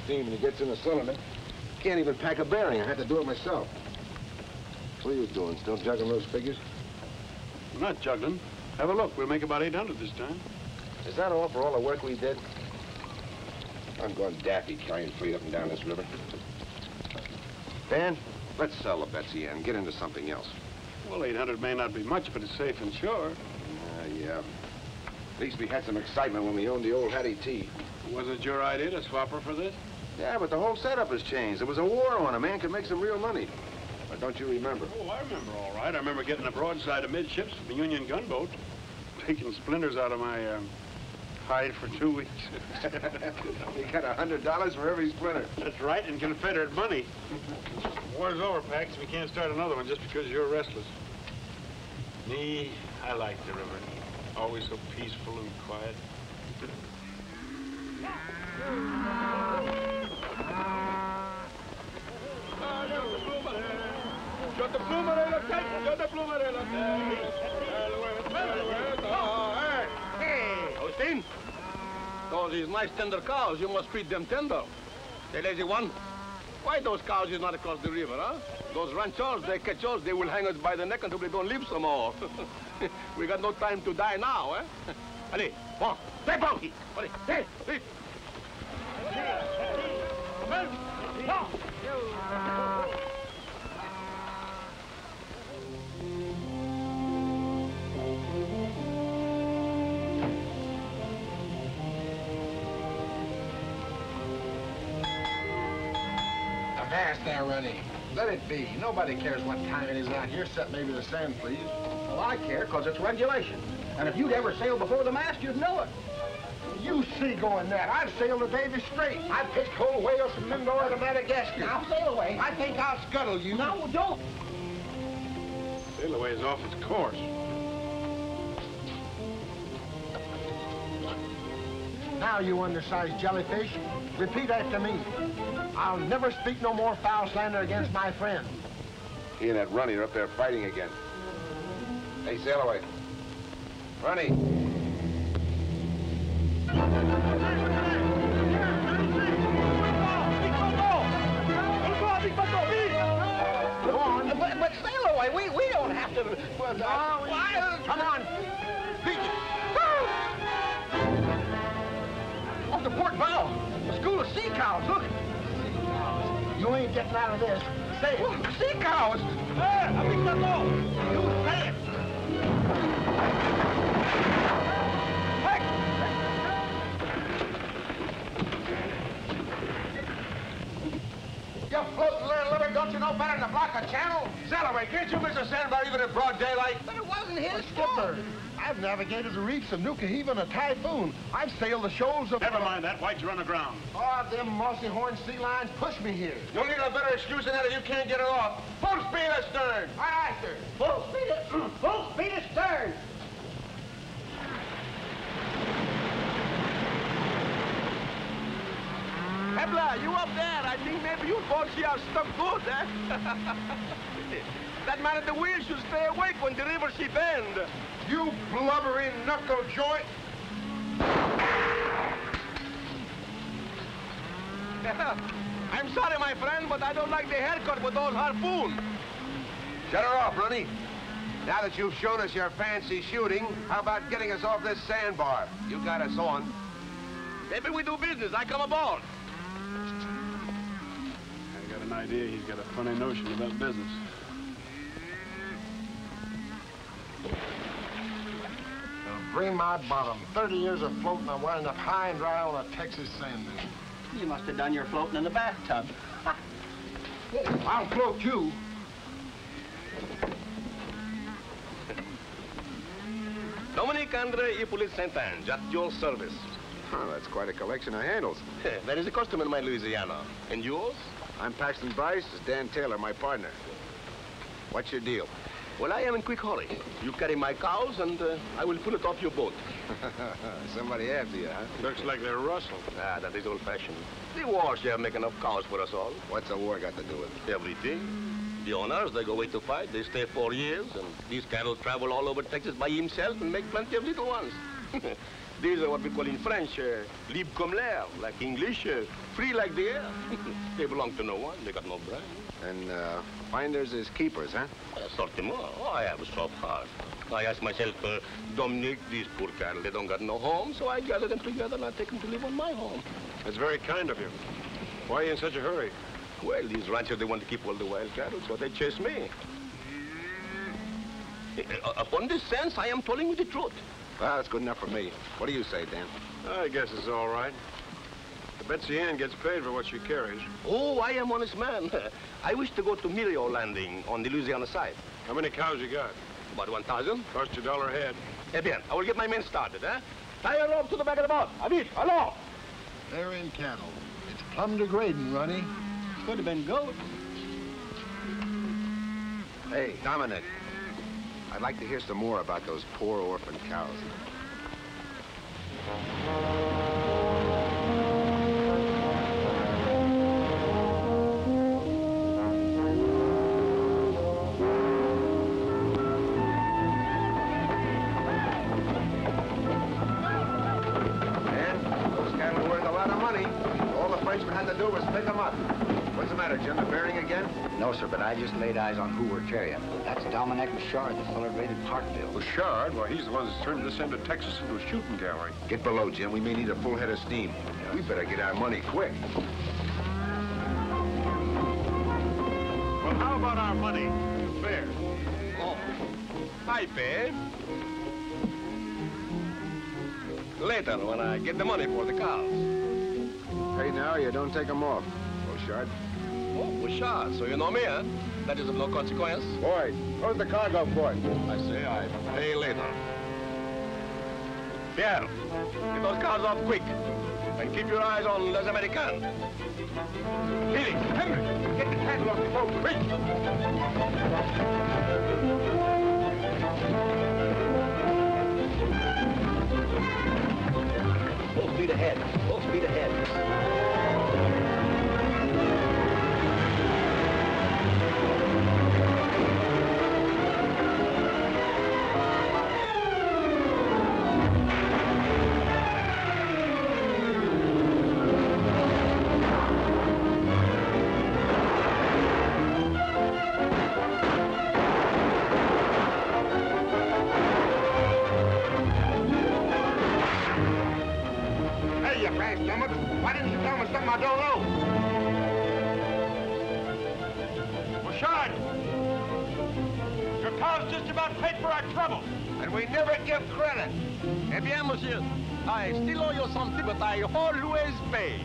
steam and he gets in the cylinder. Can't even pack a bearing. I had to do it myself. What are you doing? Still juggling those figures? We're not juggling. Have a look. We'll make about 800 this time. Is that all for all the work we did? I'm going daffy carrying freight up and down this river. Dan, let's sell the Betsy and get into something else. Well, 800 may not be much, but it's safe and sure. Yeah. At least we had some excitement when we owned the old Hattie T. Wasn't it your idea to swap her for this? Yeah, but the whole setup has changed. There was a war on. A man could make some real money. Or don't you remember? Oh, I remember all right. I remember getting a broadside amidships from the Union gunboat, taking splinters out of my hide for 2 weeks. You got $100 for every splinter. That's right, in Confederate money. War's over, Pax. We can't start another one just because you're restless. Me, I like the river. Always so peaceful and quiet. Hey, Augustin. Those is nice tender cows. You must treat them tender. Say, lazy one, why those cows is not across the river, huh? Those ranchers, they catch us, they will hang us by the neck until they don't live some more. We got no time to die now, eh? Allez, bon, stay funky. Allez, stay, stay. Avast there, Runty. Let it be. Nobody cares what time it is out here, except maybe the sand, please. Well, I care, because it's regulation. And if you'd ever sailed before the mast, you'd know it. You see going that. I've sailed the Davy Strait. I've pitched whole whales from Mindoro to Madagascar. Now, Sailaway. I think I'll scuttle you. No, don't. Sailaway is off its course. Now, you undersized jellyfish, repeat after me. I'll never speak no more foul slander against my friend. He and that Runty are up there fighting again. Hey, Sailaway. Runty. Go on. But Sailaway, we don't have to... Come on. Beach. Off the port bow. A school of sea cows. Look. You ain't getting out of this. Say it. Sea cows. You say it. You floating little liver, don't you know better than to block a channel? Sailaway, can't you miss a sandbar even in broad daylight? But it wasn't his Skipper, I've navigated the reefs of Nuka Heave in a typhoon. I've sailed the shoals of... Never mind that. Why'd you run aground? Oh, them mossy horn sea lions pushed me here. You'll need a better excuse than that if you can't get it off. Full speed astern. Aye, aye, sir. Full speed astern. Hebla, you up there? I think maybe you both see are stuck good, eh? That man at the wheel should stay awake when the river she bend. You blubbering knuckle joint. I'm sorry, my friend, but I don't like the haircut with those harpoons. Shut her off, Runty. Now that you've shown us your fancy shooting, how about getting us off this sandbar? You got us on. Maybe we do business. I come aboard. I got an idea he's got a funny notion about business. Bring my bottom. 30 years of floating, I wind up high and dry on a Texas sand dune. You must have done your floating in the bathtub. I'll float you. Dominique Andre Hippolyte Saint-Ange, at your service. Oh, that's quite a collection of handles. That is a custom in my Louisiana. And yours? I'm Paxton Bryce. This is Dan Taylor, my partner. What's your deal? Well, I am in quick hurry. You carry my cows, and I will pull it off your boat. Somebody after you, huh? Looks like they're rustled. Ah, that is old-fashioned. The wars here make enough cows for us all. What's a war got to do with it? Everything. The owners, they go away to fight. They stay 4 years, and these cattle travel all over Texas by himself and make plenty of little ones. These are what we call in French, libre comme l'air, like English, free like the air. They belong to no one. They got no brand. And finders is keepers, huh? Certainement. Oh, I have a soft heart. I ask myself, Dominique, these poor cattle, they don't got no home, so I gather them together and I take them to live on my home. That's very kind of you. Why are you in such a hurry? Well, these ranchers, they want to keep all the wild cattle, so they chase me. Upon this sense, I am telling you the truth. Well, that's good enough for me. What do you say, Dan? I guess it's all right. The Betsy Ann gets paid for what she carries. Oh, I am honest man. I wish to go to Merrill landing on the Louisiana side. How many cows you got? About 1,000. Cost you $1 a head. Eh bien, I will get my men started, eh? Tie a rope to the back of the boat. Vite, allons! They're in cattle. It's plumb degrading, Runty. Could have been goats. Hey, Dominique. I'd like to hear some more about those poor orphan cows. Had to do was pick them up. What's the matter, Jim? The bearing again? No, sir, but I just laid eyes on who we're carrying. That's Dominique Beauchard, the fellow raided Parkville. Beauchard? Well, he's the one that's turned this end of Texas into a shooting gallery. Get below, Jim. We may need a full head of steam. We better get our money quick. Well, how about our money? Fair. Oh, I pay. Later, when I get the money for the cows. Pay now, you don't take them off. Beauchard. Oh, Beauchard, so you know me, huh? That is of no consequence. Boyd, where's the cargo port? I say I pay later. Pierre, get those cars off quick. And keep your eyes on Les Americans. Billy, Henry, get the cattle off the boat, quick! Full speed ahead. Full speed ahead. Why didn't you tell me something I don't know? Beauchard! Your cow's just about paid for our trouble. And we never give credit. Eh bien, monsieur, I still owe you something, but I always pay.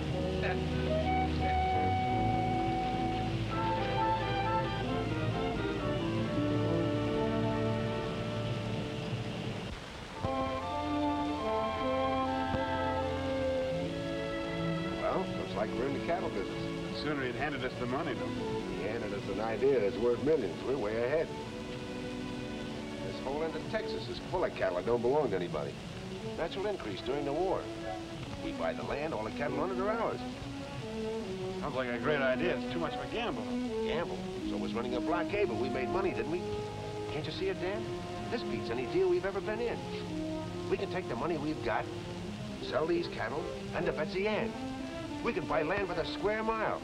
Like we're in the cattle business. Sooner he'd handed us the money, though. He handed us an idea that's worth millions. We're way ahead. This whole end of Texas is full of cattle that don't belong to anybody. Natural increase during the war. We buy the land, all the cattle on it are ours. Sounds like a great idea. It's too much of a gamble. Gamble? So was running a blockade, but we made money, didn't we? Can't you see it, Dan? This beats any deal we've ever been in. We can take the money we've got, sell these cattle, and the Betsy Ann. We can buy land by the square mile,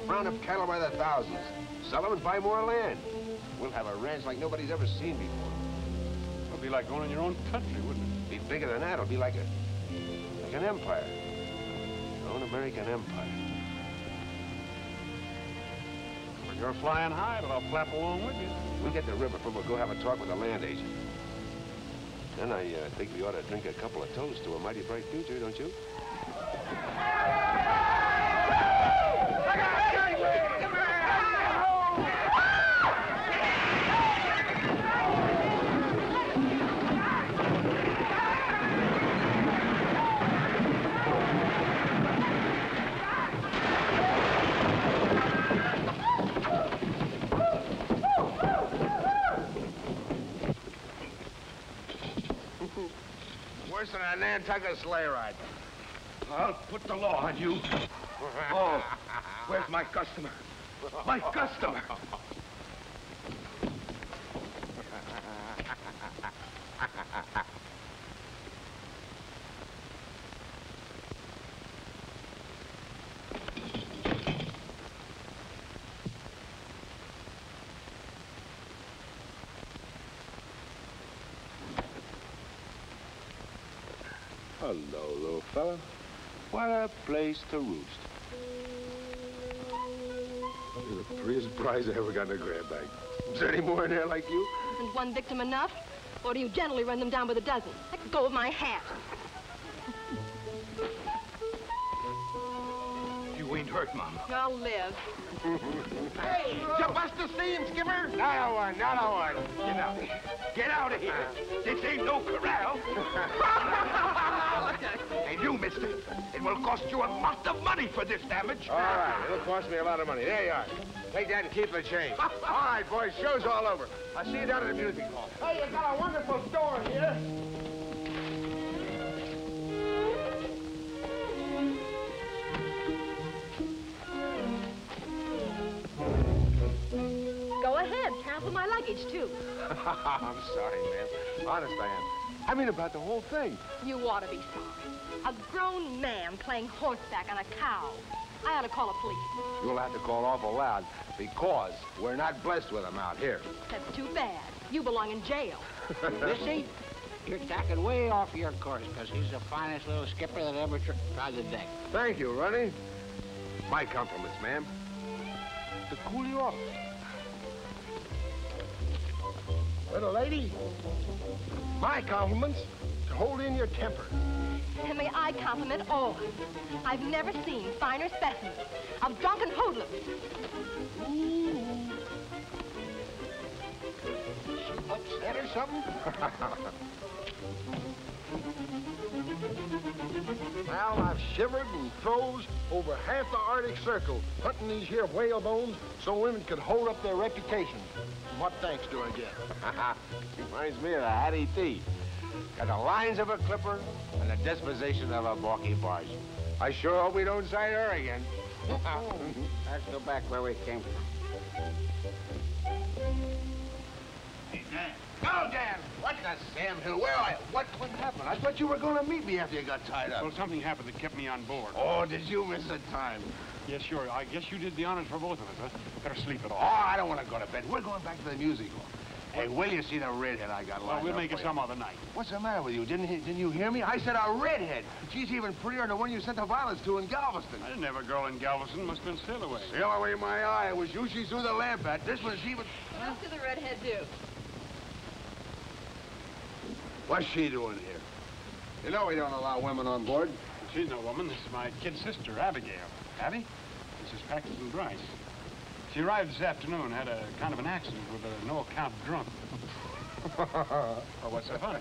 round up cattle by the thousands, sell them and buy more land. We'll have a ranch like nobody's ever seen before. It'll be like owning your own country, wouldn't it? Be bigger than that. It'll be like an empire. Our own American empire. Well, you're flying high, but I'll flap along with you. We'll get the river from. We'll go have a talk with the land agent. Then I think we ought to drink a couple of toasts to a mighty bright future, don't you? Worse than a Nantucket sleigh ride. I'll put the law on you. Oh, where's my customer? My customer! Hello, little fella. What a place to roost. You're the prettiest Bryce I ever got in a grab bag. Is there any more in there like you? Isn't one victim enough? Or do you generally run them down with a dozen? I could go with my hat. You ain't hurt, Mama. I'll live. Hey, you bust the seams, Gifford? Not a one, not a one. Get out of here. Get out of here. This ain't no corral. And you, mister, it will cost you a lot of money for this damage. All right, it'll cost me a lot of money. There you are. Take that and keep the change. All right, boys, show's all over. I'll see you down at the music hall. Hey, you got a wonderful store here. Go ahead, cancel my luggage, too. I'm sorry, ma'am. Honest, I am. I mean about the whole thing. You ought to be sorry. A grown man playing horseback on a cow. I ought to call a police. You'll have to call awful loud because we're not blessed with them out here. That's too bad. You belong in jail. Missy, you're tacking way off your course, because he's the finest little skipper that ever trod the deck. Thank you, Runty. My compliments, ma'am. To cool you off. Little lady, my compliments to hold in your temper. And may I compliment all. I've never seen finer specimens of drunken hoodlums. Upset or something? Well, I've shivered and froze over half the Arctic Circle hunting these here whale bones so women could hold up their reputations. And what thanks do I get? Reminds me of the Hattie T. Got the lines of a clipper and the disposition of a balky barge. I sure hope we don't sight her again. Let's go back where we came from. Hey, Dan. Go, Dan! What the Sam Hill? Where are you? What happened? I thought you were going to meet me after you got tied up. Well, something happened that kept me on board. Oh, did you miss the time? Yes, sure. I guess you did the honors for both of us, huh? Better sleep it Oh, off. I don't want to go to bed. We're going back to the music hall. Hey, will you see the redhead I got lined Well, we'll up make it for some you? other night. What's the matter with you? Didn't you hear me? I said a redhead. She's even prettier than the one you sent the violets to in Galveston. I didn't have a girl in Galveston. Must have been Sailaway. Sailaway, my eye. It was you she threw the lamp at. This one's even... What else did the redhead do? What's she doing here? You know we don't allow women on board. She's no woman. This is my kid sister, Abigail. Abby? This is Paxton and Bryce. She arrived this afternoon, had a kind of an accident with a no-account drunk. Well, what's so funny?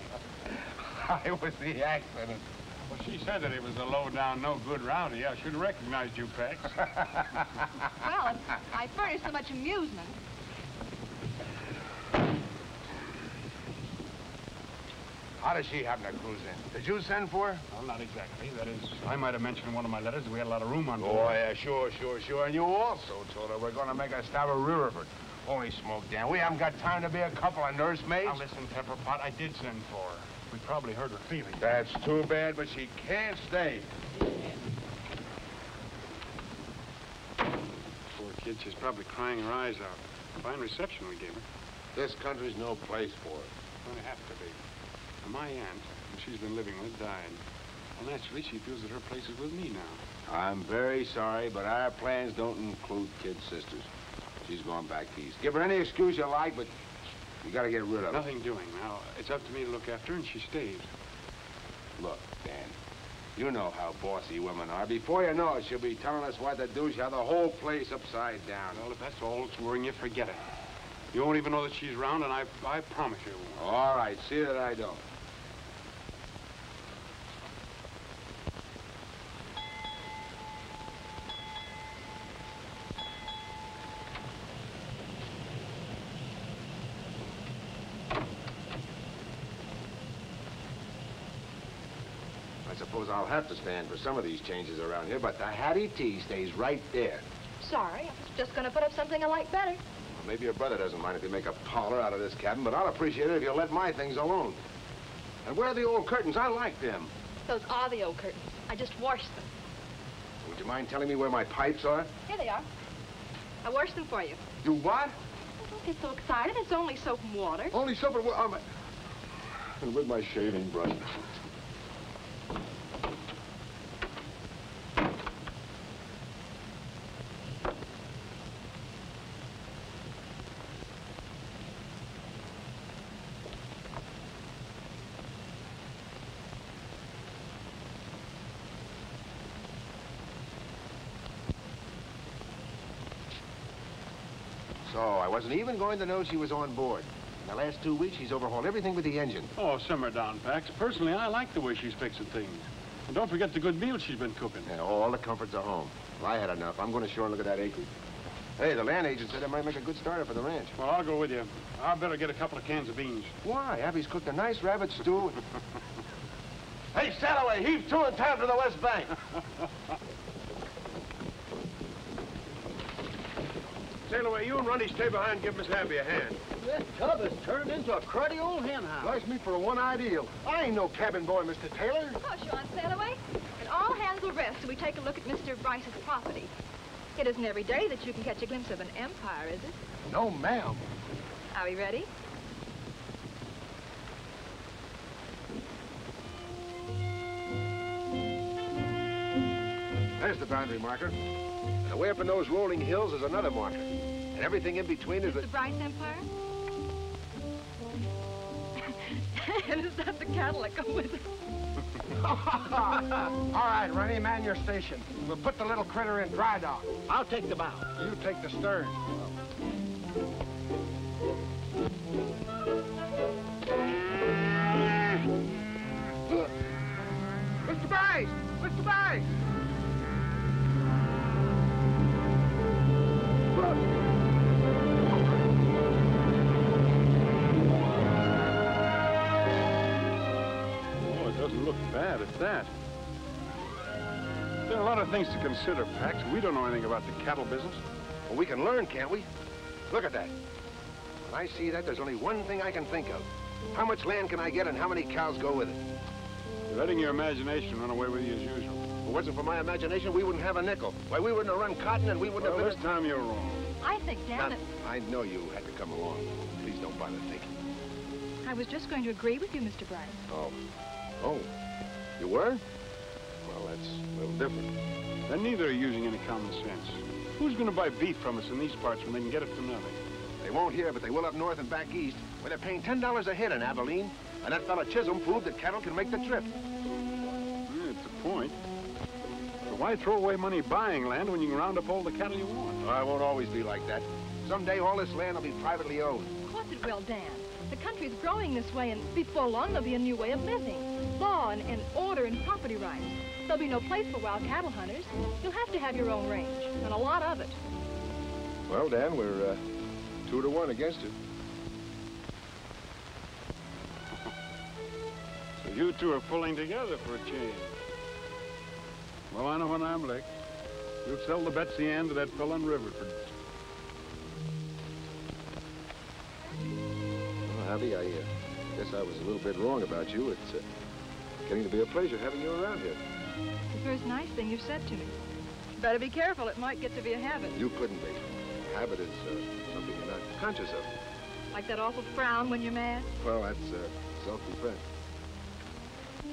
I was the accident. Well, she said that it was a low-down, no-good rowdy. I should have recognized you, Pax. Well, if I furnish so much amusement. How does she happen to cruise in? Did you send for her? Well, not exactly. That is, I might have mentioned in one of my letters that we had a lot of room on board. Oh, yeah, sure. And you also told her we're going to make a stop at Riverford. Holy smoke, Dan. We haven't got time to be a couple of nursemaids. Now, listen, Pepperpot, I did send for her. We probably hurt her feelings. That's too bad, but she can't stay. Poor kid, she's probably crying her eyes out. Fine reception we gave her. This country's no place for her. Going to have to be. Now, my aunt, who she's been living with, died. Well, naturally, she feels that her place is with me now. I'm very sorry, but our plans don't include kid sisters. She's going back east. Give her any excuse you like, but you got to get rid of her. Nothing doing. Now, it's up to me to look after her, and she stays. Look, Dan, you know how bossy women are. Before you know it, she'll be telling us what to do. She'll have the whole place upside down. Well, if that's all that's worrying you, forget it. You won't even know that she's around, and I promise you it won't. All right, see that I don't. I suppose I'll have to stand for some of these changes around here, but the Hattie T stays right there. Sorry, I was just going to put up something I like better. Well, maybe your brother doesn't mind if you make a parlor out of this cabin, but I'll appreciate it if you'll let my things alone. And where are the old curtains? I like them. Those are the old curtains. I just washed them. Would you mind telling me where my pipes are? Here they are. I washed them for you. You what? Don't get so excited. It's only soap and water. Only soap and... and with my shaving brush. So, I wasn't even going to know she was on board. In the last 2 weeks, she's overhauled everything with the engine. Oh, simmer down, Pax. Personally, I like the way she's fixing things. And don't forget the good meals she's been cooking. Yeah, all the comforts are home. Well, I had enough. I'm going ashore and look at that acreage. Hey, the land agent said it might make a good starter for the ranch. Well, I'll go with you. I better get a couple of cans of beans. Why? Abby's cooked a nice rabbit stew. Hey, Sailaway, heave to in time for the West Bank. Sailaway, you and Runty stay behind and give Miss Abby a hand. This tub has turned into a cruddy old hen house. Bless me for a one-eyed eel. I ain't no cabin boy, Mr. Taylor. Of course, you're on Sailaway. And all hands will rest till we take a look at Mr. Bryce's property. It isn't every day that you can catch a glimpse of an empire, is it? No, ma'am. Are we ready? There's the boundary marker. And away up in those rolling hills is another marker. And everything in between is the Bryce Empire? And is that the cattle that come with it? All right, Runty, man your station. We'll put the little critter in dry dock. I'll take the bow. You take the stern. Mr. Bryce! Mr. Bryce! Look bad at that. There are a lot of things to consider, Pax. We don't know anything about the cattle business. Well, we can learn, can't we? Look at that. When I see that, there's only one thing I can think of. How much land can I get and how many cows go with it? You're letting your imagination run away with you as usual. If it wasn't for my imagination, we wouldn't have a nickel. Why, we wouldn't have run cotton and we wouldn't Well, have... this time you're wrong. I think, Dan, that... I know you had to come along. Please don't bother thinking. I was just going to agree with you, Mr. Bryce. Oh. Oh. You were? Well, that's a little different. Then neither are using any common sense. Who's going to buy beef from us in these parts when they can get it for nothing? They won't here, but they will up north and back east, where they're paying $10 a head in Abilene. And that fella Chisholm proved that cattle can make the trip. It's a point. But why throw away money buying land when you can round up all the cattle you want? Oh, it won't always be like that. Someday all this land will be privately owned. Of course it will, Dan. The country's growing this way, and before long there'll be a new way of living. Law and order and property rights. There'll be no place for wild cattle hunters. You'll have to have your own range, and a lot of it. Well, Dan, we're 2 to 1 against it. So you two are pulling together for a change. Well, I know when I'm licked. We'll sell the Betsy Ann to that fellow in Riverford. Well, Abby, I guess I was a little bit wrong about you. It's getting to be a pleasure having you around here. It's the first nice thing you've said to me. Better be careful. It might get to be a habit. You couldn't be. A habit is something you're not conscious of. Like that awful frown when you're mad? Well, that's self-defense.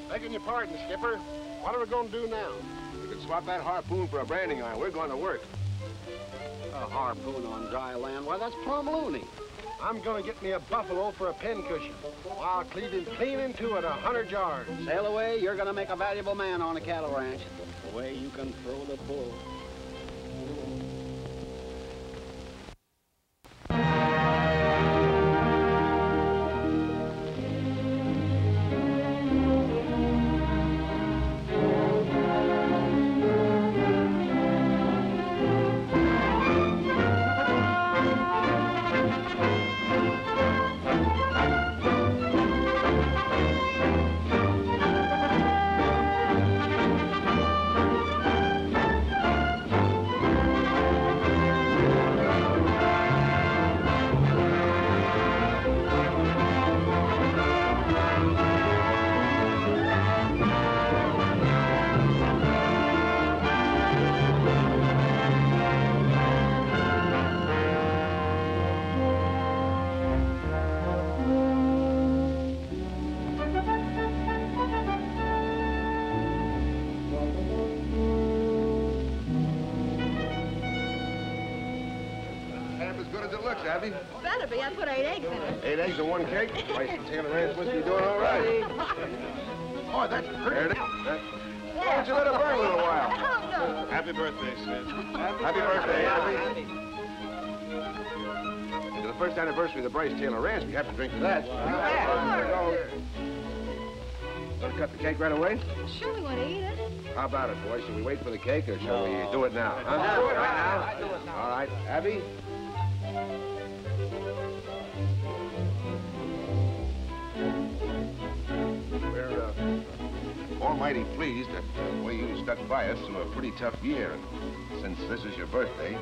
Begging your pardon, Skipper. What are we going to do now? We can swap that harpoon for a branding iron. We're going to work. A harpoon on dry land? Why, that's plumb loony. I'm going to get me a buffalo for a pincushion. I'll cleave him clean into it 100 yards. Sailaway, you're going to make a valuable man on a cattle ranch. The way you can throw the bull. Abby? Better be. I put 8 eggs in it. 8 eggs and 1 cake? Bryce and Taylor Ranch must be doing all right. Oh, that's pretty. Why don't you let it burn a little while? Oh, no. Happy birthday, Sid. Happy birthday, Abby. first anniversary of the Bryce Taylor Ranch. We have to drink to that. Want to cut the cake right away? Sure, we want to eat it. How about it, boys? Shall we wait for the cake, or shall we do it now? Huh? Do it right now. All right. Abby? We're almighty pleased at the way you stuck by us through a pretty tough year. And since this is your birthday,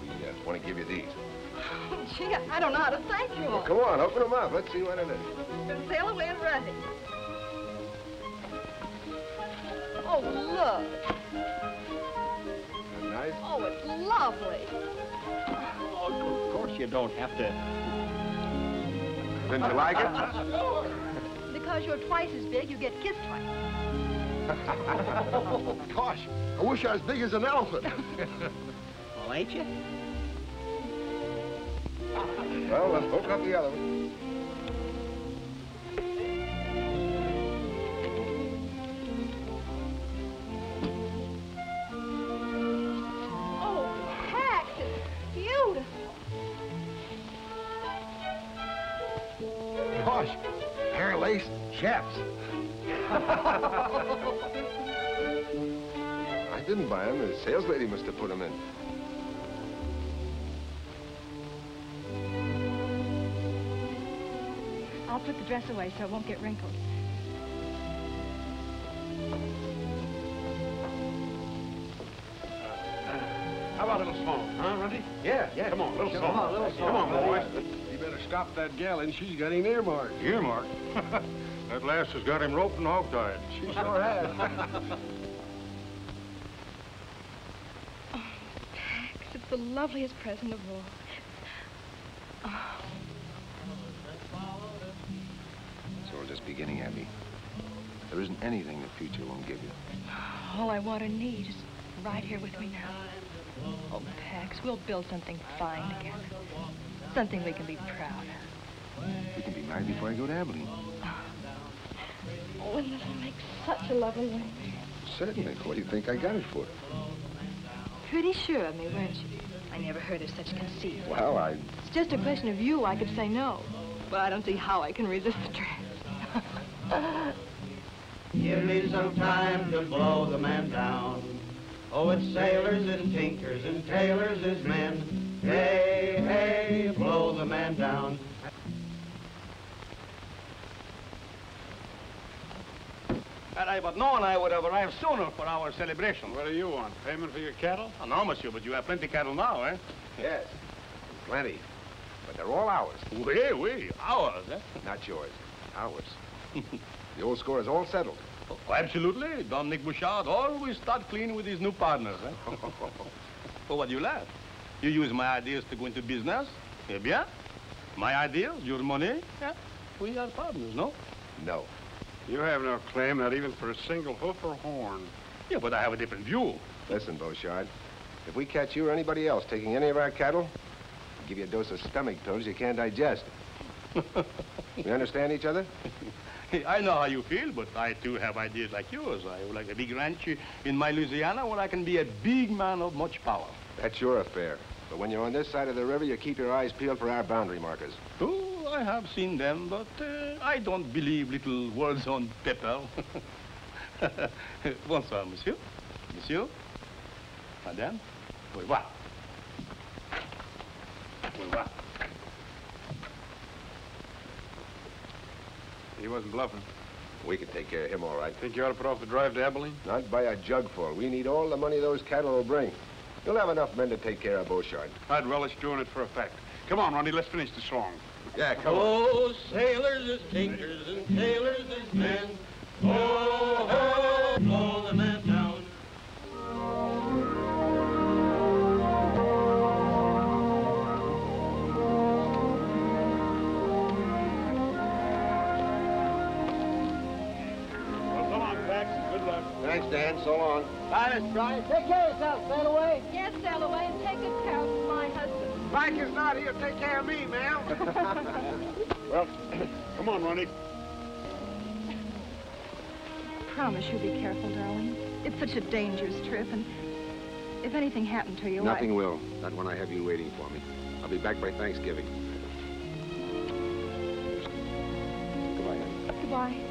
we want to give you these. Gee, I don't know how to thank you all. Well, come on, open them up. Let's see what it is. From Sailaway and Runty. Oh, look. Isn't that nice? Oh, it's lovely. Oh, of course you don't have to. Didn't you like it? Because you're twice as big, you get kissed twice. Gosh, I wish I was big as an elephant. Well, ain't you? Well, let's open up the other one. Oh, Pax, it's beautiful. Gosh, pair of lace chaps. I didn't buy them. The sales lady must have put them in. I'll put the dress away so it won't get wrinkled. How about a little smoke, huh, Runty? Yeah. Come on, little smoke. Come on, boys. You better stop that gal, and she's got him earmarked. Earmarked? That lass has got him roped and hog-tied. She sure has. Oh, Pax, it's the loveliest present of all. Oh. It's all just beginning, Abby. There isn't anything the future won't give you. All I want or need is right here with me now. Oh, Pax, we'll build something fine together. Something we can be proud of. We can be married before I go to Abilene. Oh, and this will make such a lovely wedding. Certainly. What do you think I got it for? Pretty sure of me, weren't you? I never heard of such conceit. Well, It's just a question of you. I could say no. But I don't see how I can resist the dress. Give me some time to blow the man down. Oh, it's sailors and tinkers and tailors as men. Hey, hey, blow the man down. Had I but known, I would have arrived sooner for our celebration. What do you want? Payment for your cattle? Oh, no, monsieur, but you have plenty cattle now, eh? yes. Plenty. But they're all ours. Oui, ours, eh? Not yours. Ours. The old score is all settled. Oh, absolutely. Dominique Beauchard always start clean with his new partners, eh? Oh, what do you laugh? You use my ideas to go into business? Eh bien? My ideas, your money? Yeah. We are partners, no? No. You have no claim, not even for a single hoof or horn. Yeah, but I have a different view. Listen, Beauchard. If we catch you or anybody else taking any of our cattle, we'll give you a dose of stomach pills you can't digest. We understand each other? I know how you feel, but I too have ideas like yours. I would like a big ranch in my Louisiana where I can be a big man of much power. That's your affair. But when you're on this side of the river, you keep your eyes peeled for our boundary markers. Oh, I have seen them, but I don't believe little words on paper. Bonsoir, monsieur. Monsieur. Madame. Au revoir. Au revoir. He wasn't bluffing. We can take care of him all right. Think you ought to put off the drive to Abilene? Not by a jugful. We need all the money those cattle will bring. You'll have enough men to take care of Beauchard. I'd relish doing it for a fact. Come on, Runty, let's finish the song. Yeah, come on. Oh, sailors as tinkers and tailors as men. Oh, oh, blow the man down. Thanks, Dan. So long. Bye, Miss Bryce. Take care of yourself, Sailaway. Yes, Sailaway, and take good care of my husband. Mike is not here to take care of me, ma'am. Well, come on, Runty. Promise you'll be careful, darling. It's such a dangerous trip, and if anything happened to you, Nothing will. Not when I have you waiting for me. I'll be back by Thanksgiving. Goodbye.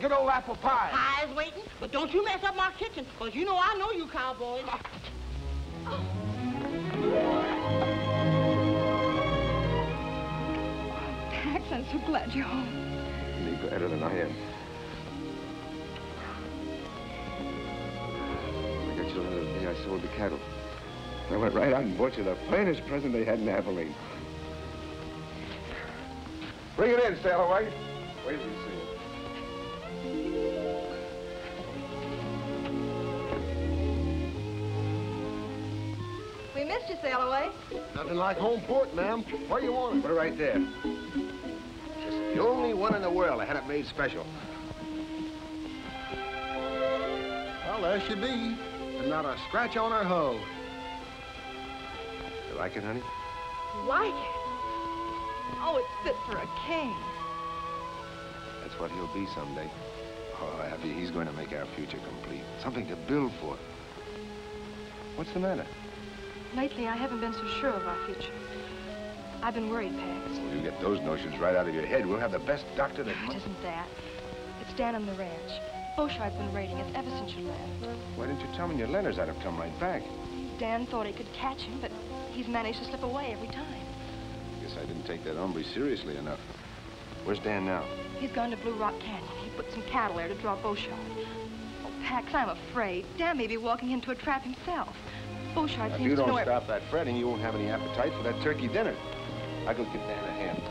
Good old apple pie. Pie's waiting, but don't you mess up my kitchen, because you know I know you cowboys. Pax, I'm so glad you're home. You're gladder than I am. I got you the other day I sold the cattle. I went right out and bought you the finest present they had in Abilene. Bring it in, Sailaway. Wait till you see it. We missed you, Sailaway. Nothing like home port, ma'am. Where you want it? Put it right there. Just the only one in the world I had it made special. Well, there she be. And not a scratch on her hull. You like it, honey? Like it? Oh, it's fit for a king. That's what he'll be someday. Oh, Abby, he's going to make our future complete. Something to build for. What's the matter? Lately, I haven't been so sure of our future. I've been worried, Pax. Well, you get those notions right out of your head. We'll have the best doctor that... It isn't that. It's down on the ranch. Beauchard's been raiding us ever since you left. Why didn't you tell me your letters? I'd have come right back. Dan thought he could catch him, but he's managed to slip away every time. I guess I didn't take that hombre seriously enough. Where's Dan now? He's gone to Blue Rock Canyon. He put some cattle there to draw Beauchard. Oh, Pax, I'm afraid. Dan may be walking into a trap himself. Beauchard If seems you to know... don't stop that fretting, you won't have any appetite for that turkey dinner. I'll go give Dan a hand.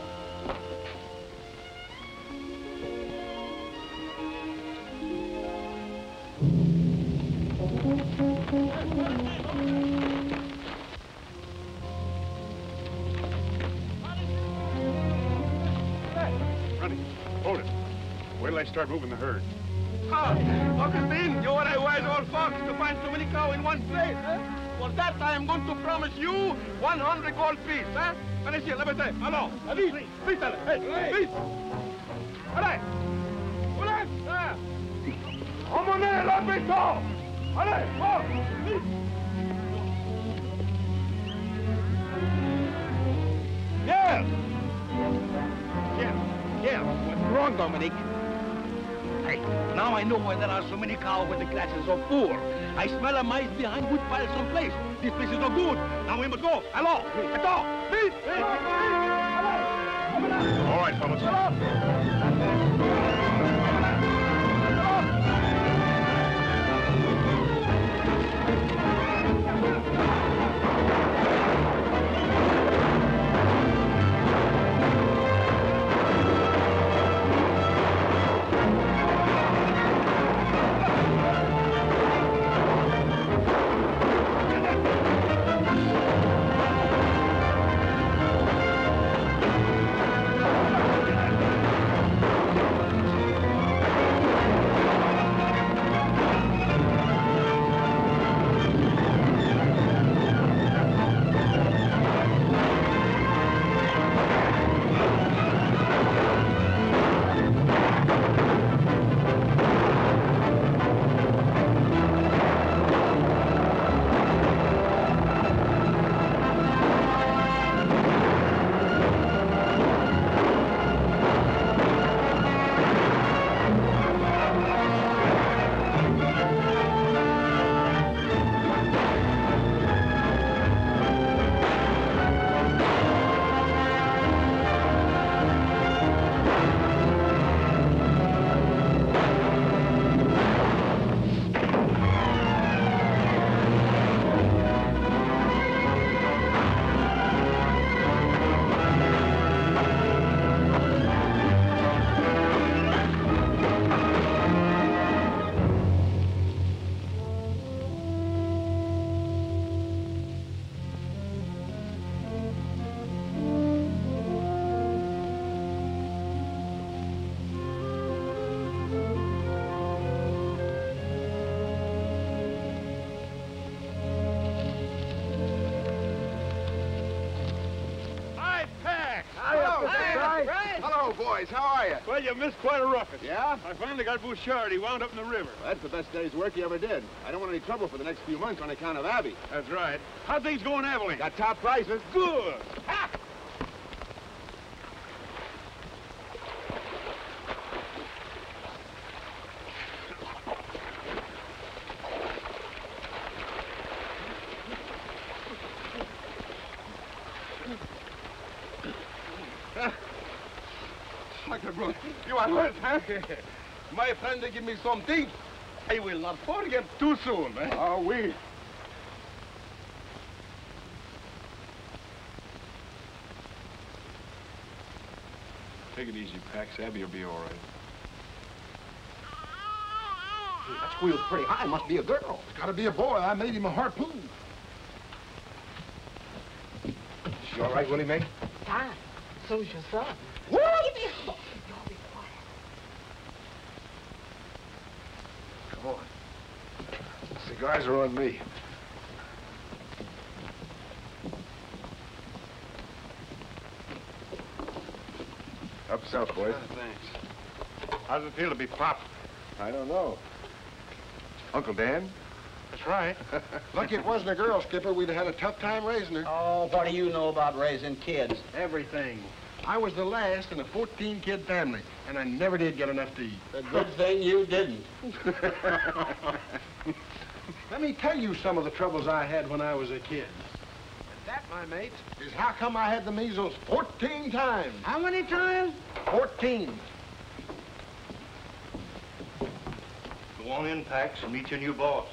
Runty, hold it. Wait till I start moving the herd. Augustin, you are a wise old fox to find so many cows in one place, eh? For that, I am going to promise you 100 gold piece, eh? Allez, levez-vous. Allons, vite, vite, allez, vite. Allez, allez, ah. Emmenez la béton. Allez, oh, vite. Pierre! Pierre, what's wrong, Dominique? Hey, now I know why there are so many cows with the glasses of poor. I smell a mice behind wood pile someplace. This place is no good. Now we must go. Allons, attends, vite, vite, All right, fellas. boys. How are you? Well, you missed quite a ruckus. Yeah? I finally got Beauchard. He wound up in the river. Well, that's the best day's work you ever did. I don't want any trouble for the next few months on account of Abby. That's right. How things going, Abilene? Got top prices. Good. Ha! You are hurt, huh? My friend, they give me some tea. I will not forget too soon. Eh? Oh, we. Take it easy, Pax. Abby will be all right. That squeal's pretty high. Must be a girl. It's got to be a boy. I made him a harpoon. She all right, Willie Mae? Fine. So's your son. What? Come on. Cigars are on me. Up south, boys. Thanks. How does it feel to be Pop? I don't know. Uncle Dan? That's right. Lucky it wasn't a girl, Skipper. We'd have had a tough time raising her. Oh, what do you know about raising kids? Everything. I was the last in a 14-kid family, and I never did get enough to eat. A good thing you didn't. Let me tell you some of the troubles I had when I was a kid. And that, my mates, is how come I had the measles 14 times. How many times? 14. Go on in, Pax, and meet your new boss.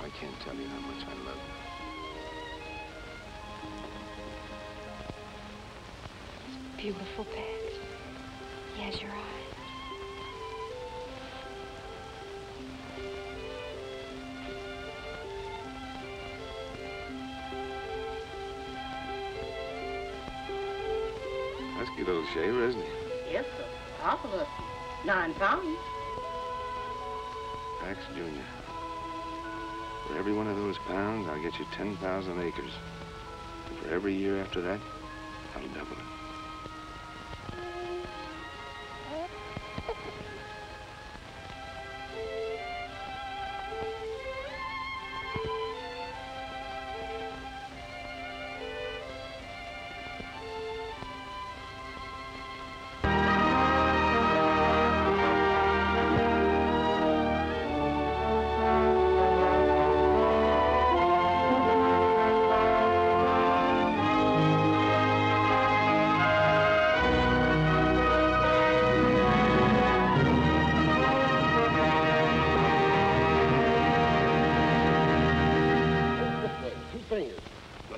I can't tell you how much I love you. Beautiful, Pax. He has your eyes. Husky little shaver, isn't he? Yes, sir. Awful lucky. 9 pounds. Pax Jr. For every one of those pounds, I'll get you 10,000 acres. And for every year after that, I'll double it.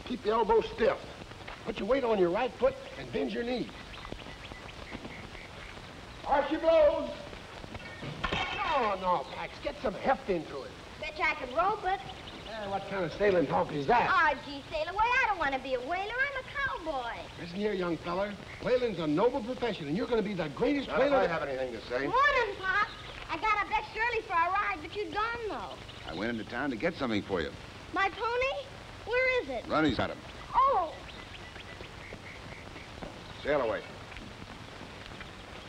Keep the elbow stiff. Put your weight on your right foot and bend your knee. Arch your blows. No, Pax. Get some heft into it. Bet you I can rope it. What kind of sailing talk is that? Oh, gee, Sailaway, I don't want to be a whaler. I'm a cowboy. Listen here, young feller. Whaling's a noble profession, and you're going to be the greatest whaler. I have anything to say. Morning, Pop. I got up extra early for a ride, but you're gone, though. I went into town to get something for you. My pony? Where is it? Runty's got him. Oh. Sailaway.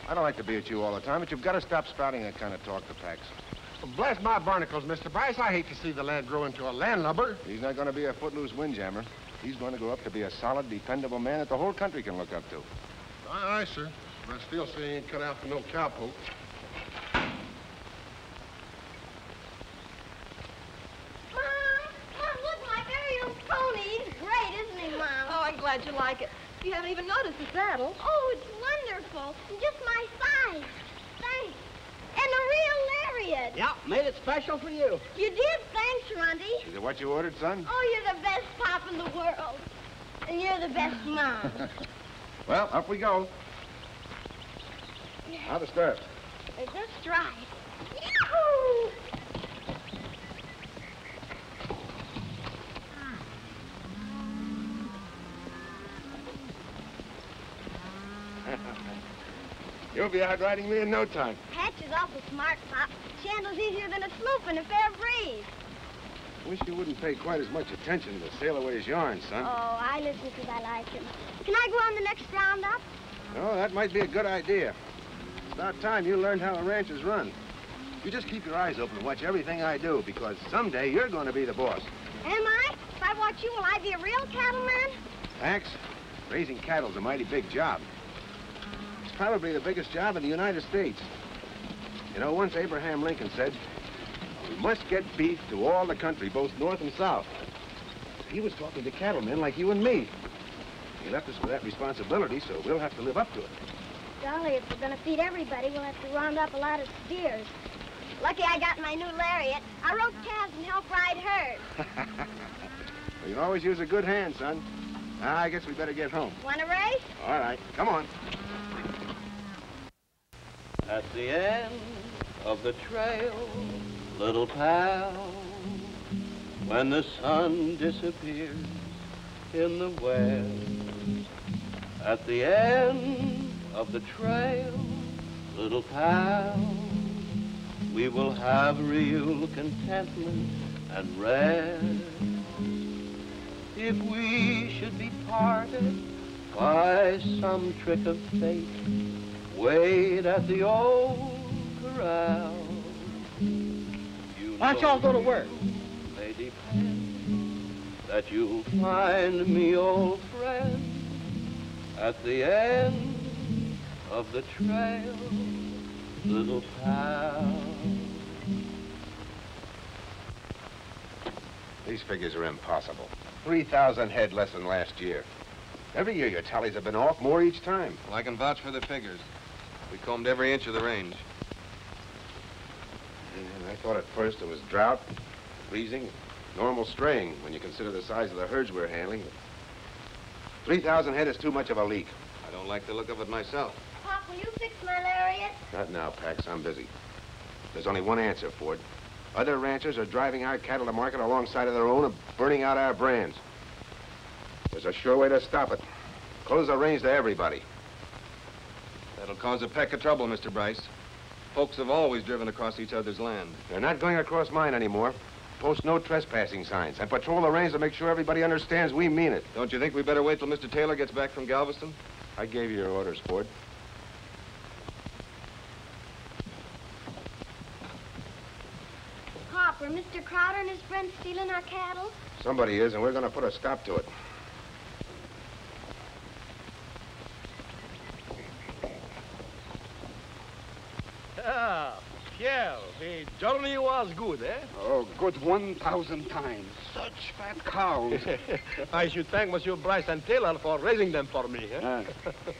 I don't like to be at you all the time, but you've got to stop spouting that kind of talk to Pax. Well, bless my barnacles, Mr. Bryce. I hate to see the lad grow into a landlubber. He's not going to be a footloose windjammer. He's going to grow up to be a solid, dependable man that the whole country can look up to. Aye, sir. But I still say he ain't cut out for no cowpoke. I'm glad you like it. You haven't even noticed the saddle. Oh, it's wonderful. Just my size. Thanks. And a real lariat. Yeah, made it special for you. You did. Thanks, Runty. Is it what you ordered, son? Oh, you're the best pop in the world. And you're the best mom. Well, up we go. How to start? They're just right. Yahoo! You'll be out riding me in no time. Hatch is awful smart, Pop. She handles easier than a sloop in a fair breeze. Wish you wouldn't pay quite as much attention to Sailaway's yarn, son. Oh, I listen because I like him. Can I go on the next roundup? No, that might be a good idea. It's about time you learned how a ranch is run. You just keep your eyes open and watch everything I do, because someday you're going to be the boss. Am I? If I watch you, will I be a real cattleman? Max, raising cattle's a mighty big job. It's probably the biggest job in the United States. You know, once Abraham Lincoln said, we must get beef to all the country, both north and south. He was talking to cattlemen like you and me. He left us with that responsibility, so we'll have to live up to it. Golly, if we're going to feed everybody, we'll have to round up a lot of steers. Lucky I got my new lariat. I rode calves and helped ride herds. Well, you always use a good hand, son. Now, I guess we better get home. Want a race? All right, come on. At the end of the trail, little pal, when the sun disappears in the west. At the end of the trail, little pal, we will have real contentment and rest. If we should be parted by some trick of fate, wait at the old corral. Why don't y'all go to work? May depend that you'll find me, old friend, at the end of the trail, little pal. These figures are impossible. 3,000 head less than last year. Every year your tallies have been off, more each time. Well, I can vouch for the figures. We combed every inch of the range. And I thought at first it was drought, freezing, normal straying when you consider the size of the herds we're handling. 3,000 head is too much of a leak. I don't like the look of it myself. Pop, will you fix my lariat? Not now, Pax. I'm busy. There's only one answer, Ford. Other ranchers are driving our cattle to market alongside of their own and burning out our brands. There's a sure way to stop it. Close the range to everybody. That'll cause a peck of trouble, Mr. Bryce. Folks have always driven across each other's land. They're not going across mine anymore. Post no trespassing signs and patrol the range to make sure everybody understands we mean it. Don't you think we better wait till Mr. Taylor gets back from Galveston? I gave you your orders, Ford. Pop, are Mr. Crowder and his friends stealing our cattle? Somebody is, and we're going to put a stop to it. Ah, Pierre, the journey was good, eh? Oh, good 1,000 times. Such fat cows. I should thank Monsieur Bryce and Taylor for raising them for me, eh?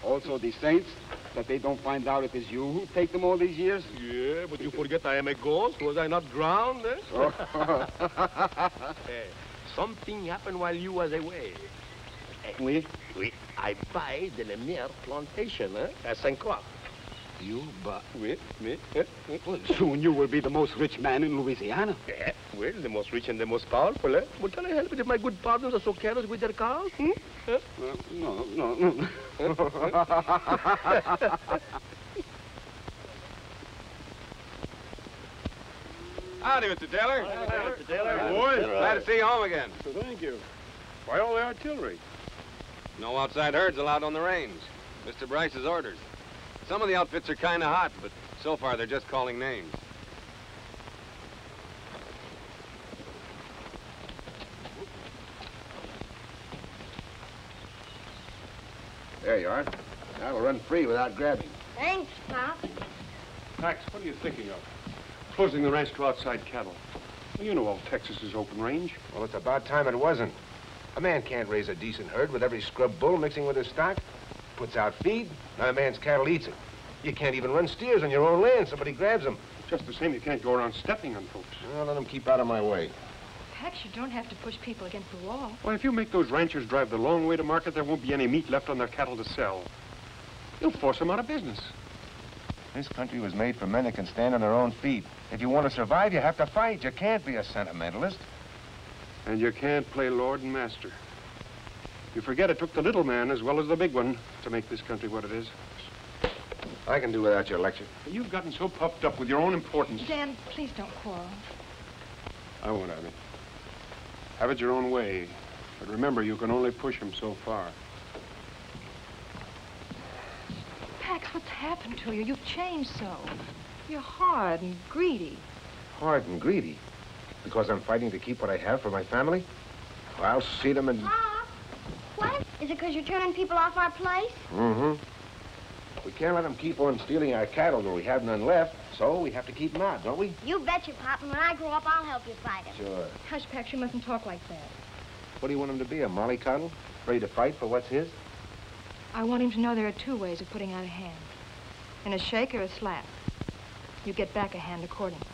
Also the saints, that they don't find out it is you who take them all these years. Yeah, but you forget I am a ghost. Was I not drowned, eh? Oh. Hey, something happened while you was away. Oui? Oui, I buy the Lemire plantation, eh? At St. Croix. You, but me. Well, soon you will be the most rich man in Louisiana. Yeah, well, the most rich and the most powerful, eh? Well, can I help it if my good partners are so careless with their cows? Hmm? No. Howdy, Mr. Taylor. Mr. Taylor. Boys, glad to see you home again. Thank you. Why all the artillery? No outside herds allowed on the range. Mr. Bryce's orders. Some of the outfits are kind of hot, but so far they're just calling names. There you are. Now we'll run free without grabbing. Thanks, Pop. Max, what are you thinking of? Closing the ranch to outside cattle. Well, you know all Texas is open range. Well, it's about time it wasn't. A man can't raise a decent herd with every scrub bull mixing with his stock. Puts out feed, another man's cattle eats it. You can't even run steers on your own land. Somebody grabs them. Just the same, you can't go around stepping on folks. Well, let them keep out of my way. Pax, you don't have to push people against the wall. Well, if you make those ranchers drive the long way to market, there won't be any meat left on their cattle to sell. You'll force them out of business. This country was made for men that can stand on their own feet. If you want to survive, you have to fight. You can't be a sentimentalist. And you can't play lord and master. You forget it took the little man as well as the big one to make this country what it is. I can do without your lecture. You've gotten so puffed up with your own importance. Dan, please don't quarrel. I won't, Abby. Have it your own way. But remember, you can only push him so far. Pax, what's happened to you? You've changed so. You're hard and greedy. Hard and greedy? Because I'm fighting to keep what I have for my family? Well, I'll see them and... Pa, what? Is it because you're turning people off our place? Mm-hmm. We can't let them keep on stealing our cattle when we have none left, so we have to keep them out, don't we? You betcha, Pop, and when I grow up, I'll help you fight them. Sure. Hush, Pax, you mustn't talk like that. What do you want him to be, a mollycoddle? Ready to fight for what's his? I want him to know there are two ways of putting out a hand. In a shake or a slap. You get back a hand accordingly.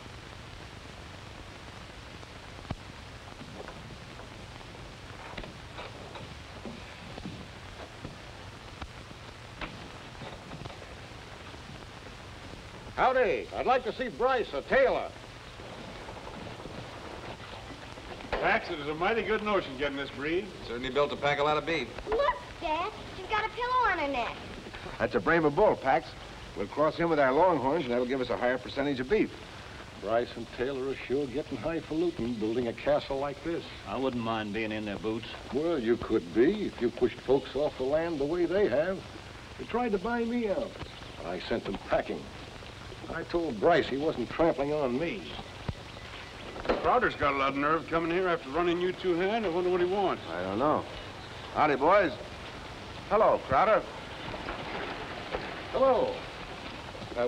Howdy. I'd like to see Bryce, a tailor. Pax, it is a mighty good notion getting this breed. Certainly built to pack a lot of beef. Look, Dad. She's got a pillow on her neck. That's a braver bull, Pax. We'll cross him with our longhorns, and that'll give us a higher percentage of beef. Bryce and Taylor are sure getting highfalutin building a castle like this. I wouldn't mind being in their boots. Well, you could be if you pushed folks off the land the way they have. They tried to buy me out, but I sent them packing. I told Bryce he wasn't trampling on me. Crowder's got a lot of nerve coming here after running you two-hand. I wonder what he wants. I don't know. Howdy, boys. Hello, Crowder. Hello.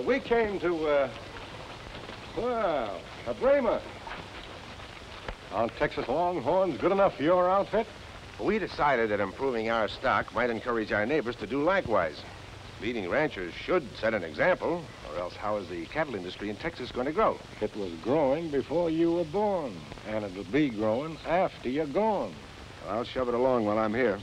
We came to, well, a Brahma. Our Texas Longhorns good enough for your outfit? We decided that improving our stock might encourage our neighbors to do likewise. Leading ranchers should set an example, or else how is the cattle industry in Texas going to grow? It was growing before you were born, and it'll be growing after you're gone. Well, I'll shove it along while I'm here.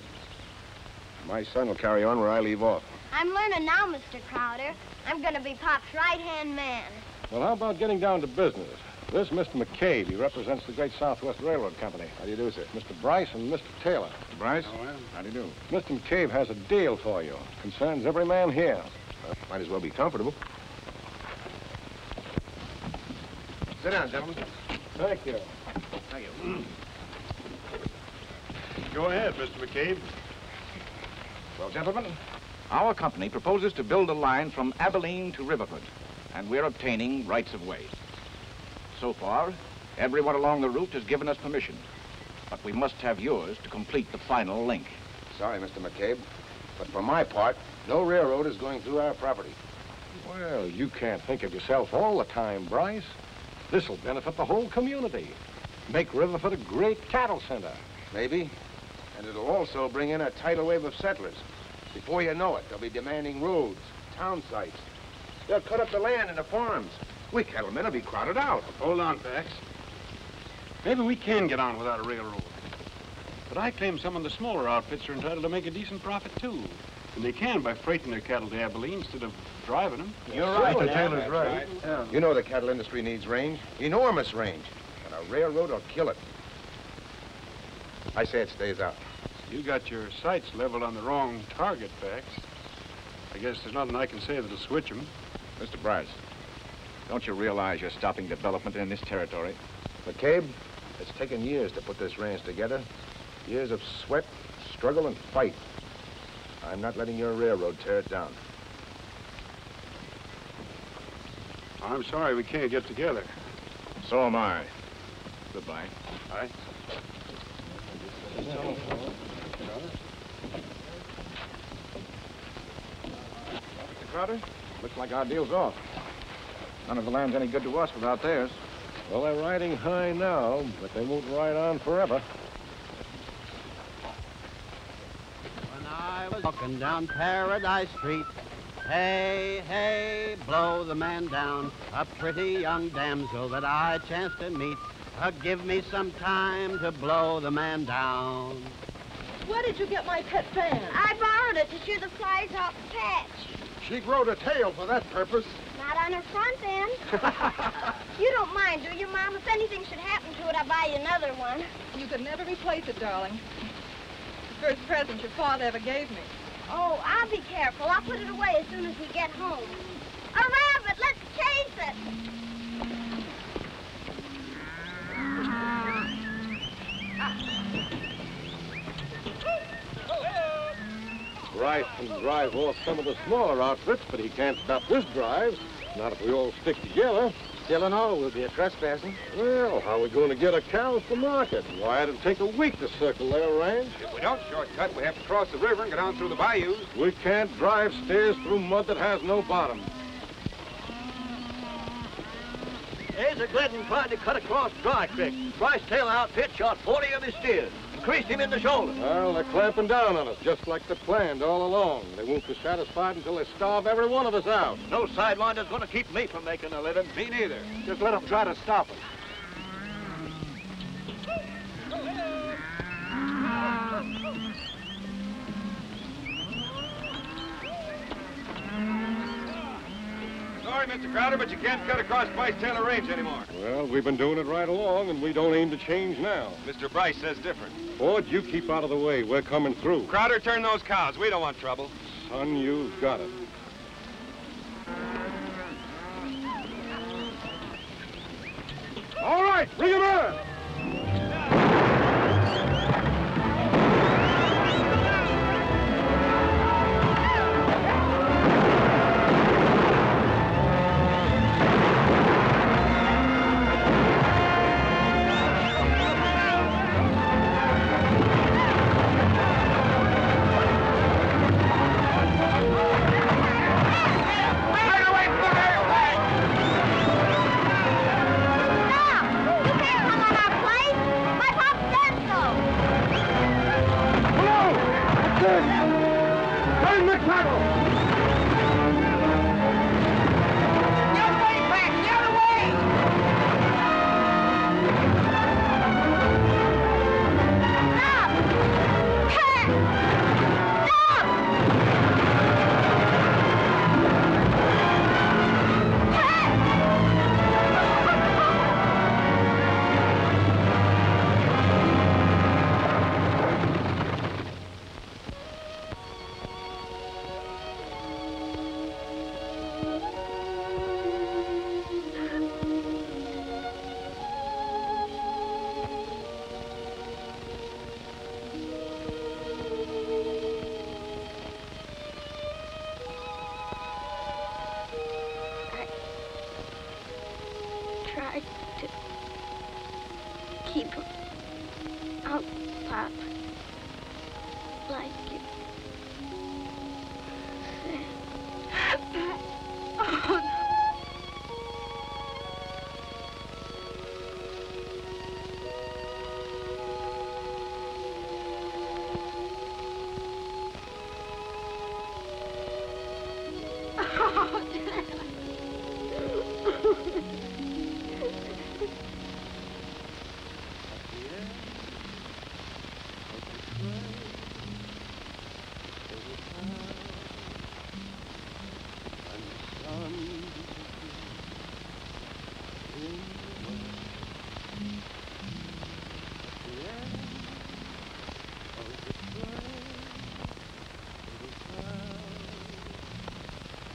My son will carry on where I leave off. I'm learning now, Mr. Crowder. I'm going to be Pop's right-hand man. Well, how about getting down to business? This Mr. McCabe, he represents the Great Southwest Railroad Company. How do you do, sir? Mr. Bryce and Mr. Taylor. Bryce? Oh, well. How do you do? Mr. McCabe has a deal for you. Concerns every man here. Might as well be comfortable. Sit down, gentlemen. Thank you. Thank you. Go ahead, Mr. McCabe. Well, gentlemen, our company proposes to build a line from Abilene to Riverford, and we're obtaining rights of way. So far, everyone along the route has given us permission, but we must have yours to complete the final link. Sorry, Mr. McCabe, but for my part, no railroad is going through our property. Well, you can't think of yourself all the time, Bryce. This'll benefit the whole community. Make Riverford a great cattle center. Maybe. And it'll also bring in a tidal wave of settlers. Before you know it, they'll be demanding roads, town sites. They'll cut up the land into farms. We cattlemen will be crowded out. Hold on, Pax. Maybe we can get on without a railroad. But I claim some of the smaller outfits are entitled to make a decent profit, too. And they can by freighting their cattle to Abilene instead of driving them. You're right, the Taylor's right. Yeah. You know the cattle industry needs range, enormous range. And a railroad will kill it. I say it stays out. You got your sights leveled on the wrong target, Pax. I guess there's nothing I can say that'll switch them. Mr. Bryce, don't you realize you're stopping development in this territory? McCabe, it's taken years to put this ranch together. Years of sweat, struggle, and fight. I'm not letting your railroad tear it down. I'm sorry we can't get together. So am I. Goodbye. Aye. Mr. Crowder, looks like our deal's off. None of the land's any good to us without theirs. Well, they're riding high now, but they won't ride on forever. When I was walking down Paradise Street, hey, hey, blow the man down, a pretty young damsel that I chanced to meet. Give me some time to blow the man down. Where did you get my pet fan? I borrowed it to shoo the flies off the patch. She growed a tail for that purpose. Not on her front end. You don't mind, do you, Mom? If anything should happen to it, I'll buy you another one. You could never replace it, darling. The first present your father ever gave me. Oh, I'll be careful. I'll put it away as soon as we get home. A rabbit! Let's chase it! Bryce can drive off some of the smaller outfits, but he can't stop this drive. Not if we all stick together. Still and all, we'll be a trespassing. Well, how are we going to get our cows to market? Why, it'll take a week to circle their range. If we don't shortcut, we have to cross the river and go down through the bayous. We can't drive steers through mud that has no bottom. There's a Glidden trying to cut across Dry Creek. Bryce tail outfit shot 40 of his steers and creased him in the shoulder. Well, they're clamping down on us, just like they planned all along. They won't be satisfied until they starve every one of us out. No sidewinder's going to keep me from making a living. Me neither. Just let them try to stop us. Sorry, Mr. Crowder, but you can't cut across Bryce Taylor Range anymore. Well, we've been doing it right along, and we don't aim to change now. Mr. Bryce says different. Ford, you keep out of the way. We're coming through. Crowder, turn those cows. We don't want trouble. Son, you've got it. All right, bring him in!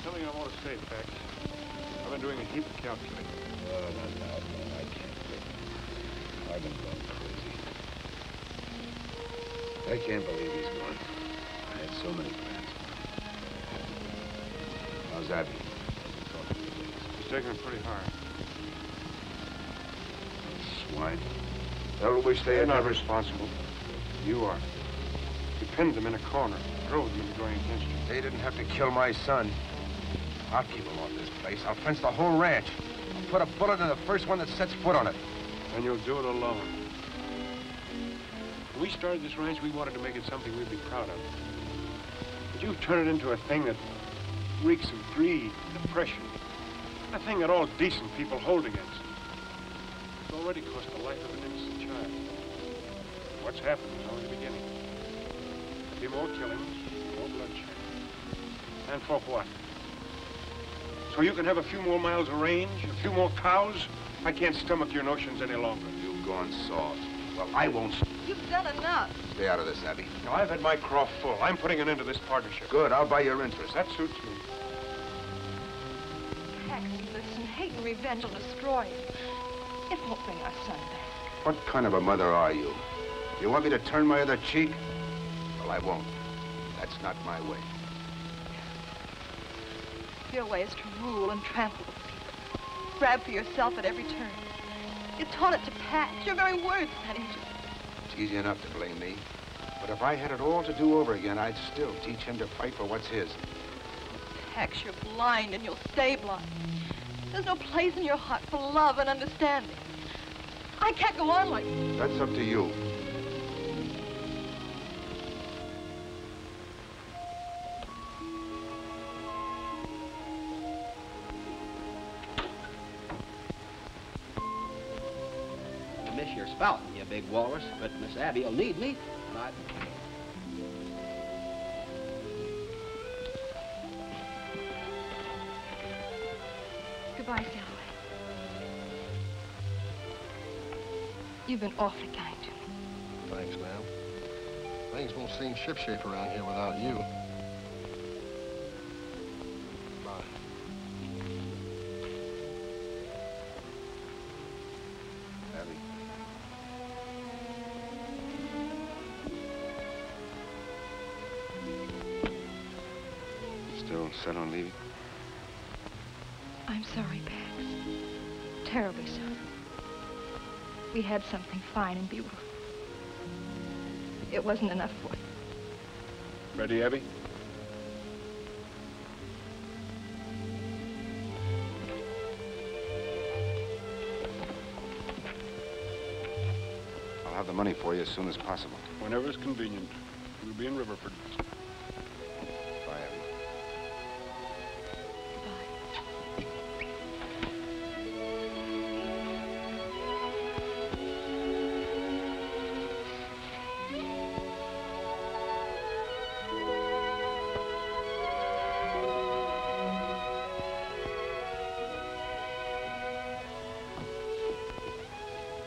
Something I want to say, Pax. I've been doing a heap of calculating. Oh, no, I can't think. I've been going crazy. I can't believe he's gone. I had so many plans for him. How's Abby? He's taking it pretty hard. Swine. That'll we stay They're in. not responsible. You are. You pinned them in a corner, drove them into going against you. They didn't have to kill my son. I'll keep him off this place. I'll fence the whole ranch. I'll put a bullet in the first one that sets foot on it. And you'll do it alone. When we started this ranch, we wanted to make it something we'd be proud of. But you've turned it into a thing that reeks of greed and oppression. A thing that all decent people hold against. It's already cost the life of an innocent child. What's happened is only the beginning. There'll be more killings, more bloodshed. And for what? So you can have a few more miles of range, a few more cows? I can't stomach your notions any longer. You've gone soft. Well, I won't. You've done enough. Stay out of this, Abby. Now, I've had my craw full. I'm putting an end to this partnership. Good, I'll buy your interest. That suits me. Paxton, listen. Hate and revenge will destroy it. It won't bring our son back. What kind of a mother are you? You want me to turn my other cheek? Well, I won't. That's not my way. Your way is to rule and trample the people. Grab for yourself at every turn. You taught it to Pax. Your very words got into it. It's easy enough to blame me. But if I had it all to do over again, I'd still teach him to fight for what's his. Pax, you're blind and you'll stay blind. There's no place in your heart for love and understanding. I can't go on like this. That's up to you. Miss your spouting, you big walrus, but Miss Abby'll need me, and I... Goodbye, Sailaway. You've been awfully kind to me. Thanks, ma'am. Things won't seem shipshape around here without you. Bye. Abby. Still set on leaving? I'm sorry, Pax. Terribly sorry. We had something fine and beautiful. It wasn't enough for you. Ready, Abby? I'll have the money for you as soon as possible. Whenever it's convenient. We'll be in Riverford. Bye, Abby.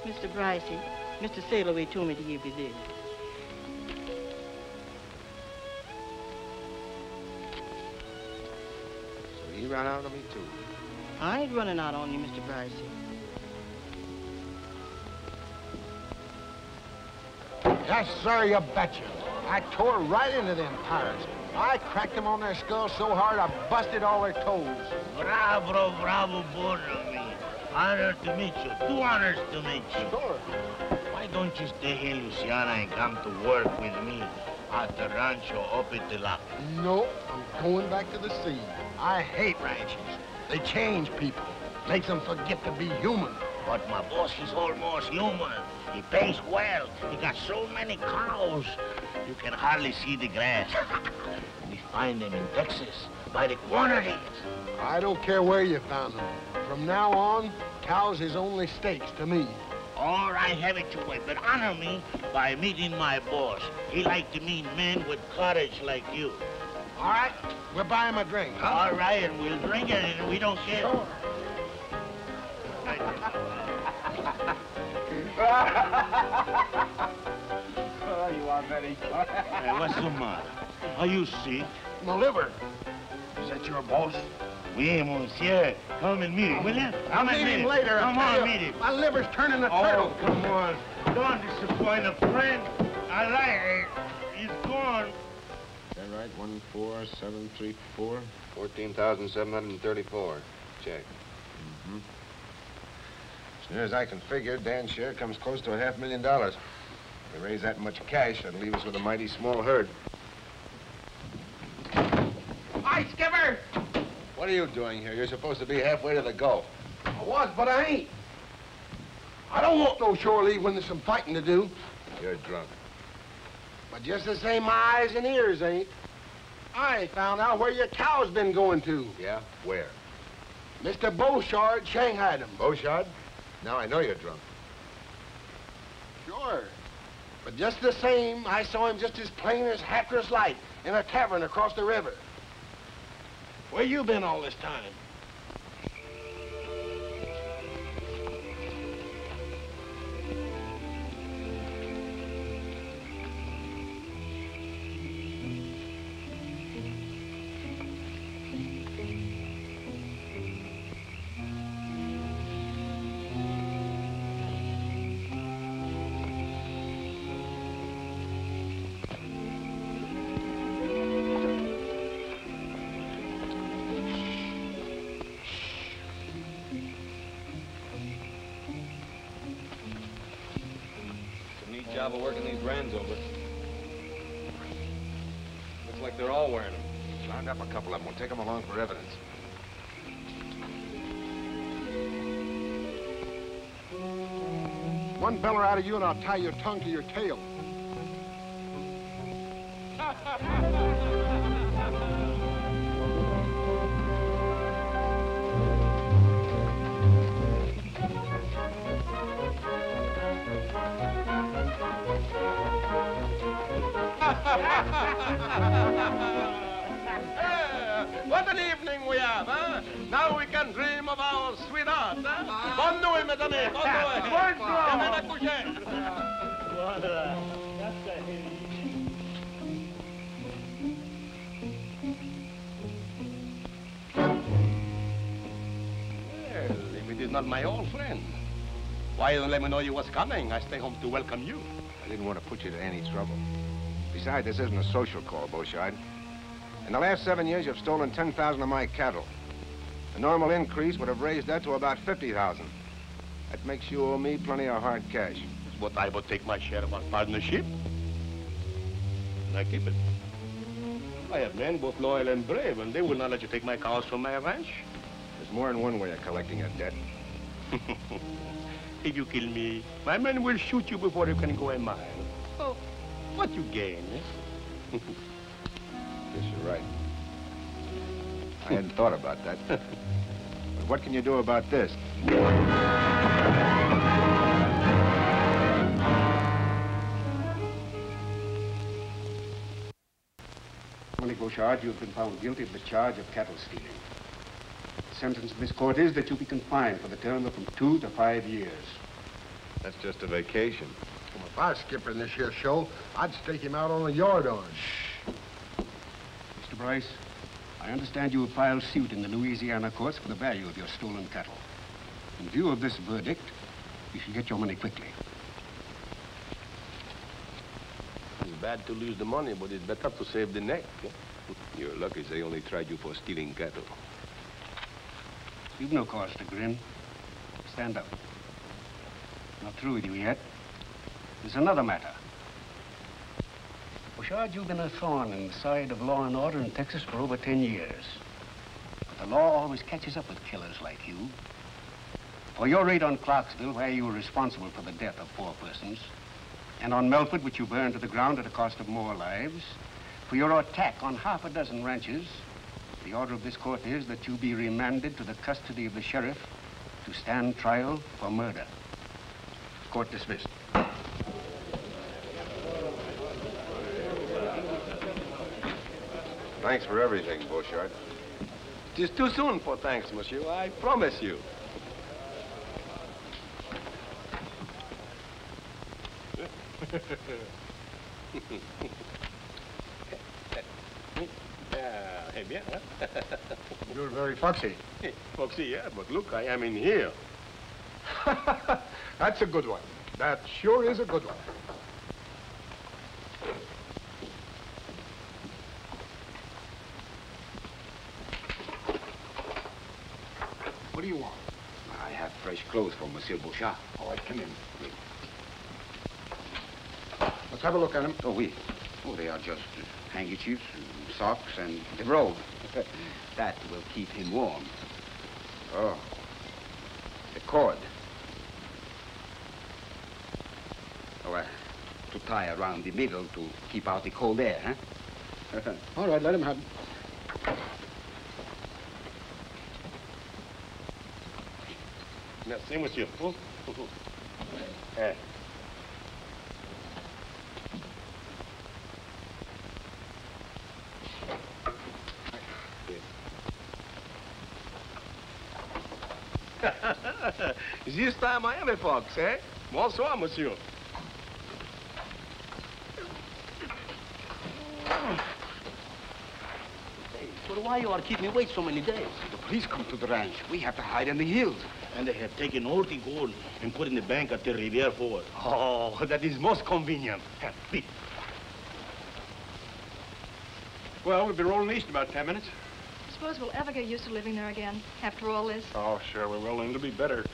Mr. Bryce, Mr. Sailaway told me to give you this. So he ran out on me, too. I ain't running out on you, Mr. Bryce. Yes, sir, you betcha. I tore right into them pirates. I cracked them on their skulls so hard I busted all their toes. Bravo, bravo, both of me. Honor to meet you. 2 honors to meet you. Sure. Why don't you stay here, Luciana, and come to work with me at the rancho up at the lock? No, I'm going back to the sea. I hate ranches. They change people. Makes them forget to be human. But my boss is almost human. He pays well. He got so many cows, you can hardly see the grass. We find them in Texas by the quantities. I don't care where you found them. From now on, cows is only steaks to me. All right, have it your way, but honor me by meeting my boss. He like to meet men with courage like you. All right, we'll buy him a drink. Huh? All right, and we'll drink it, and we don't care. Sure. Oh, you are very... Hey, what's the matter? Are you sick? My liver. Is that your boss? Oui, monsieur. Come and meet him, will you? I'll meet him later. Come on, meet him. My liver's turning a turtle. Oh, come on. Don't disappoint a friend. I like it. He's gone. Is that right? 14734? 14,734. Check. Mm-hmm. As near as I can figure, Dan's share comes close to $500,000. If we raise that much cash, that'll leave us with a mighty small herd. Hi, Skipper! What are you doing here? You're supposed to be halfway to the Gulf. I was, but I ain't. I don't want no shore leave when there's some fighting to do. You're drunk. But just the same, my eyes and ears ain't. I found out where your cow's been going to. Yeah? Where? Mr. Beauchard shanghaied him. Beauchard? Now I know you're drunk. Sure. But just the same, I saw him just as plain as Hatteras Light in a tavern across the river. Where you been all this time? job of working these brands over. Looks like they're all wearing them. Round up a couple of them. We'll take them along for evidence. One beller out of you and I'll tie your tongue to your tail. What an evening we have, huh? Now we can dream of our sweetheart, huh? Bonne nuit, mes amis. Bonne nuit. Bonjour. À coucher. Voilà. Well, if it is not my old friend, why you don't let me know you was coming? I stay home to welcome you. I didn't want to put you to any trouble. Besides, this isn't a social call, Beauchard. In the last 7 years, you've stolen 10,000 of my cattle. The normal increase would have raised that to about 50,000. That makes you owe me plenty of hard cash. But I will take my share of our partnership. And I keep it. I have men both loyal and brave, and they will not let you take my cows from my ranch. There's more than one way of collecting a debt. If you kill me, my men will shoot you before you can go a mile. Oh, what you gain, eh? Guess you're right. I hadn't thought about that. But what can you do about this? Dominique Beauchard, you have been found guilty of the charge of cattle stealing. The sentence of this court is that you be confined for the term of from 2 to 5 years. That's just a vacation. Well, if I was skippering this here show, I'd stake him out on the yardarm. Mr. Bryce, I understand you have filed suit in the Louisiana courts for the value of your stolen cattle. In view of this verdict, you should get your money quickly. It's bad to lose the money, but it's better to save the neck. Eh? You're lucky they only tried you for stealing cattle. You've no cause to grin. Stand up. Not through with you yet. There's another matter. Beauchard, you've been a thorn in the side of law and order in Texas for over 10 years. But the law always catches up with killers like you. For your raid on Clarksville, where you were responsible for the death of 4 persons, and on Melford, which you burned to the ground at a cost of more lives, for your attack on half a dozen ranches, the order of this court is that you be remanded to the custody of the sheriff to stand trial for murder. Court dismissed. Thanks for everything, Beauchard. It is too soon for thanks, monsieur. I promise you. Hey, bien, huh? You're very foxy. Foxy, yeah, but look, I am in here. That's a good one. That sure is a good one. What do you want? I have fresh clothes for Monsieur Beauchard. All right, come in. Let's have a look at him. Oh, oui. Oh, they are just handkerchiefs, socks, and the robe. That will keep him warm. Oh, the cord. Oh, to tie around the middle to keep out the cold air, huh? All right, let him have it. Merci, monsieur. This time I am a fox, eh? Bonsoir, monsieur. But why you are keeping me wait so many days? The police come to the ranch. We have to hide in the hills. And they have taken all the gold and put in the bank at the Riviera Ford. Oh, that is most convenient. Please. Well, we'll be rolling east in about 10 minutes. I suppose we'll ever get used to living there again, after all this. Oh, sure we will, and it'll be better.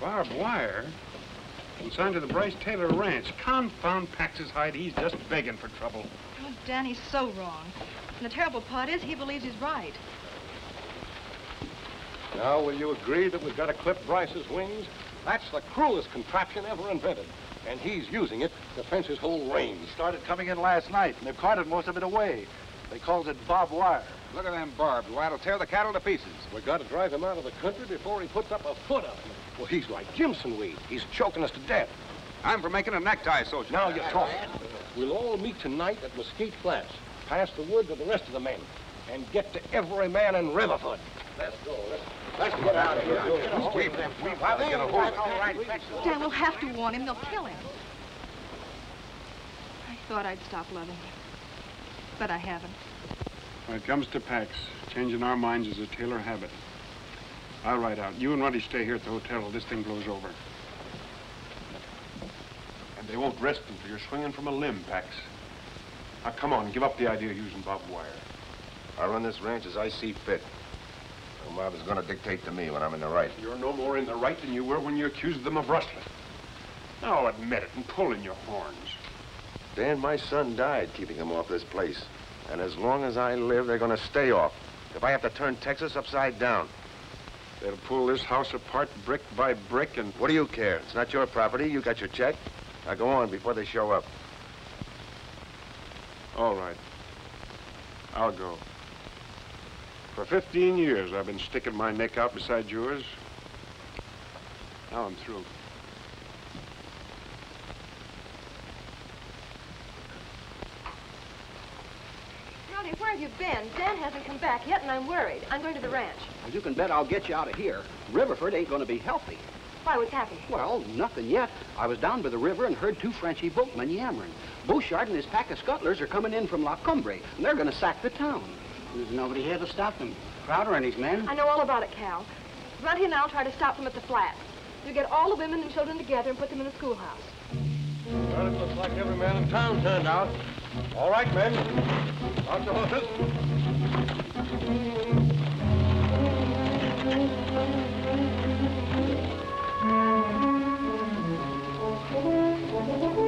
Barbed wire? Consigned to the Bryce Taylor Ranch. Confound Pax's hide. He's just begging for trouble. Oh, Danny's so wrong. And the terrible part is he believes he's right. Now, will you agree that we've got to clip Bryce's wings? That's the cruelest contraption ever invented. And he's using it to fence his whole range. It started coming in last night, and they've carted most of it away. They called it barbed wire. Look at them barbed wire. It'll tear the cattle to pieces. We've got to drive him out of the country before he puts up a foot on it. Well, he's like Jimson weed. He's choking us to death. I'm for making a necktie, soldier. Now you talk. We'll all meet tonight at Mesquite Flats. Pass the word to the rest of the men. And get to every man in Riverfoot. Let's go. Let's get out of here. We've got to get a hold of it. Dan, we'll have to warn him. They'll kill him. I thought I'd stop loving him. But I haven't. When it comes to Pax, changing our minds is a Taylor habit. I'll ride out. You and Runty stay here at the hotel till this thing blows over. And they won't rest until you're swinging from a limb, Pax. Now, come on, give up the idea of using barbed wire. I run this ranch as I see fit. The mob is going to dictate to me when I'm in the right. You're no more in the right than you were when you accused them of rustling. Now admit it and pull in your horns. Dan, my son died keeping them off this place. And as long as I live, they're going to stay off. If I have to turn Texas upside down. They'll pull this house apart brick by brick and... What do you care? It's not your property. You got your check. Now go on before they show up. All right. I'll go. For 15 years, I've been sticking my neck out beside yours. Now I'm through. Roddy, where have you been? Dan hasn't come back yet, and I'm worried. I'm going to the ranch. Well, you can bet I'll get you out of here. Riverford ain't going to be healthy. Why, what's happening? Well, nothing yet. I was down by the river and heard two Frenchy boatmen yammering. Beauchard and his pack of scuttlers are coming in from La Cumbre, and they're going to sack the town. There's nobody here to stop them. Crowder and his men. I know all about it, Cal. Runty and I'll try to stop them at the flats. You get all the women and children together and put them in the schoolhouse. Well, it looks like every man in town turned out. All right, men. Out the horses.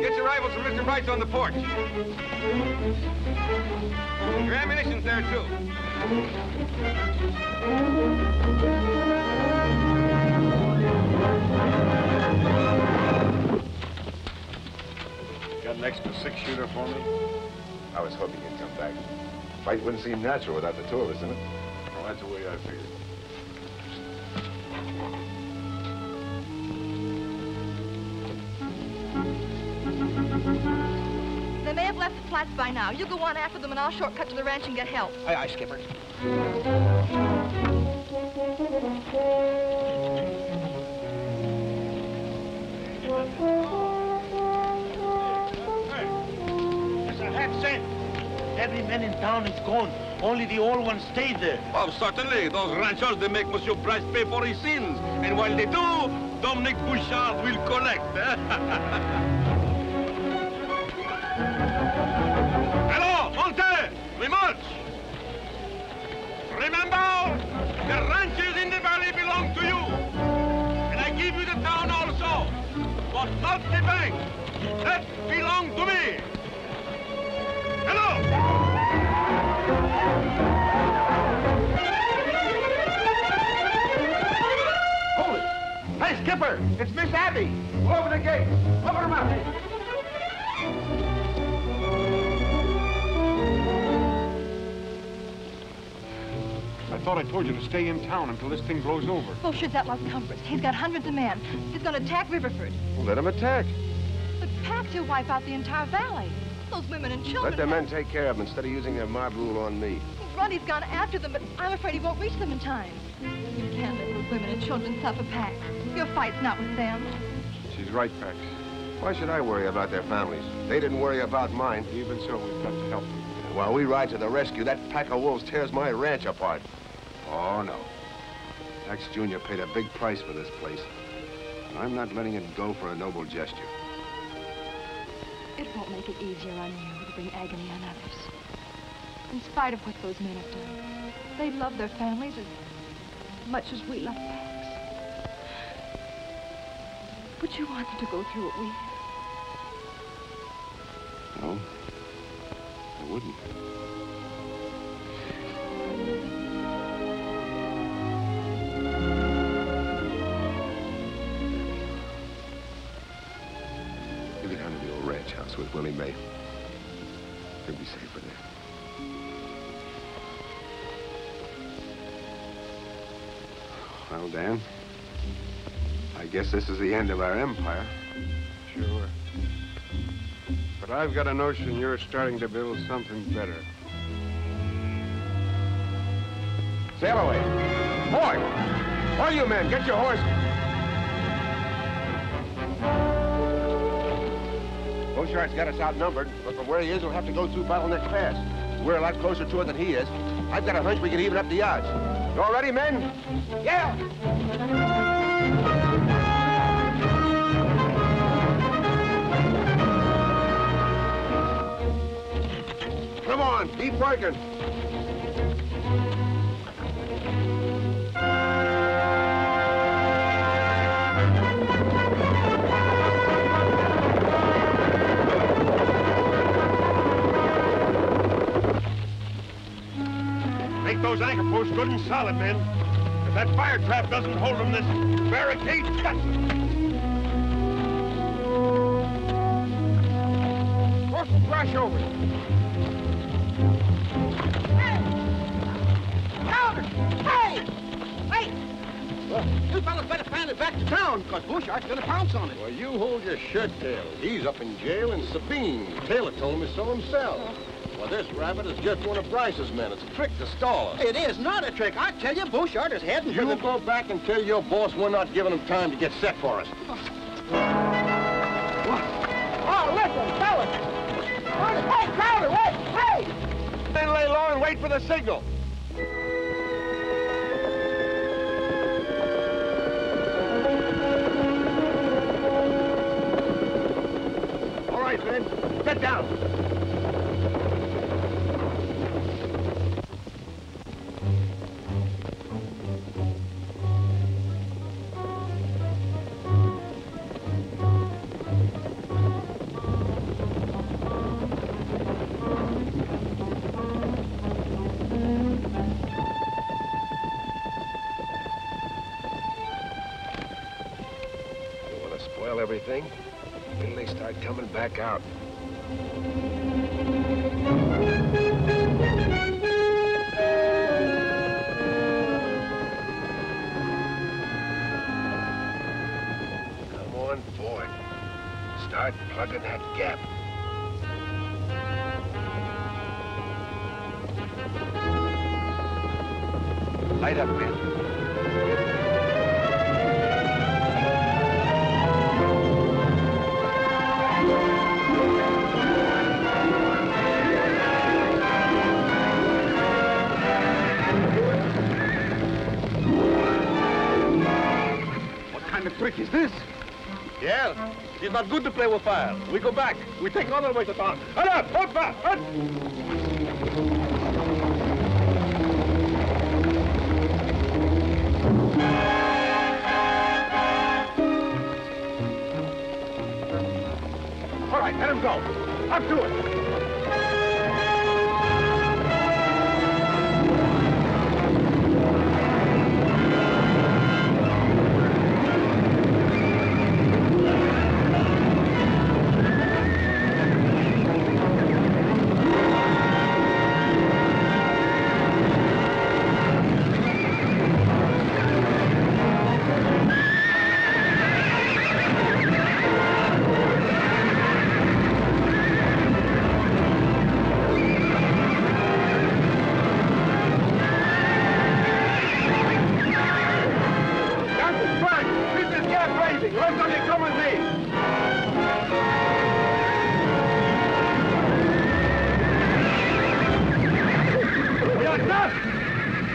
Get your rifles from Mr. Bryce on the porch. Your ammunition's there, too. Got an extra 6-shooter for me? I was hoping you'd come back. Fight wouldn't seem natural without the two of us in it. Well, that's the way I figured. They may have left the flats by now. You go on after them, and I'll shortcut to the ranch and get help. Aye, aye, Skipper. It's a half cent. Every man in town is gone. Only the old ones stayed there. Oh, certainly. Those ranchers, they make Monsieur Bryce pay for his sins. And while they do, Dominique Beauchard will collect. Hello, Monte! We march! Remember, the ranches in the valley belong to you. And I give you the town also. But not the bank. That belongs to me. Hello! Hold it! Hey, Skipper! It's Miss Abby! Open the gate! Open her mouth! I thought I told you to stay in town until this thing blows over. Beauchard's at Las Cumbres. He's got hundreds of men. He's going to attack Riverford. Well, let him attack. But Pax will wipe out the entire valley. Those women and children. Let their men take care of them instead of using their mob rule on me. Runty's gone after them, but I'm afraid he won't reach them in time. You can't let those women and children suffer, Pax. Your fight's not with them. She's right, Pax. Why should I worry about their families? They didn't worry about mine. Even so, we've got to help them. And while we ride to the rescue, that pack of wolves tears my ranch apart. Oh, no. Pax Jr. paid a big price for this place. And I'm not letting it go for a noble gesture. It won't make it easier on you to bring agony on others. In spite of what those men have done, they love their families as much as we love Pax. Would you want them to go through what we have? No, I wouldn't. We'll get down to the old ranch house with Willie May. He'll be safer there. Well, Dan, I guess this is the end of our empire. Sure. But I've got a notion you're starting to build something better. Sailaway! Boy! All you men, get your horses! Beauchard's got us outnumbered, but from where he is, we'll have to go through Bottleneck Pass. We're a lot closer to it than he is. I've got a hunch we can even up the odds. You all ready, men? Yeah! Come on, keep working. Make those anchor posts good and solid, men. If that fire trap doesn't hold them, this barricade cuts them. Throw some brush over it. Hey! Wait! Well, you fellas better find it back to town, because Beauchard's gonna pounce on it. Well, you hold your shirt tail. He's up in jail in Sabine. Taylor told me so himself. Well, this rabbit is just one of Bryce's men. It's a trick to stall us. It is not a trick. I tell you, Beauchard is heading for the... You go back and tell your boss we're not giving him time to get set for us. Oh, listen, fellas! Hey, Crowder, wait! Hey! Then lay low and wait for the signal. All right, men. Sit down. Everything until they start coming back out. Come on forward. Start plugging that gap. Light up, men. Trick is this? Yeah, it's not good to play with fire. We go back. We take another way to town. Hurry up! Hold fast! All right, let him go. Up to it.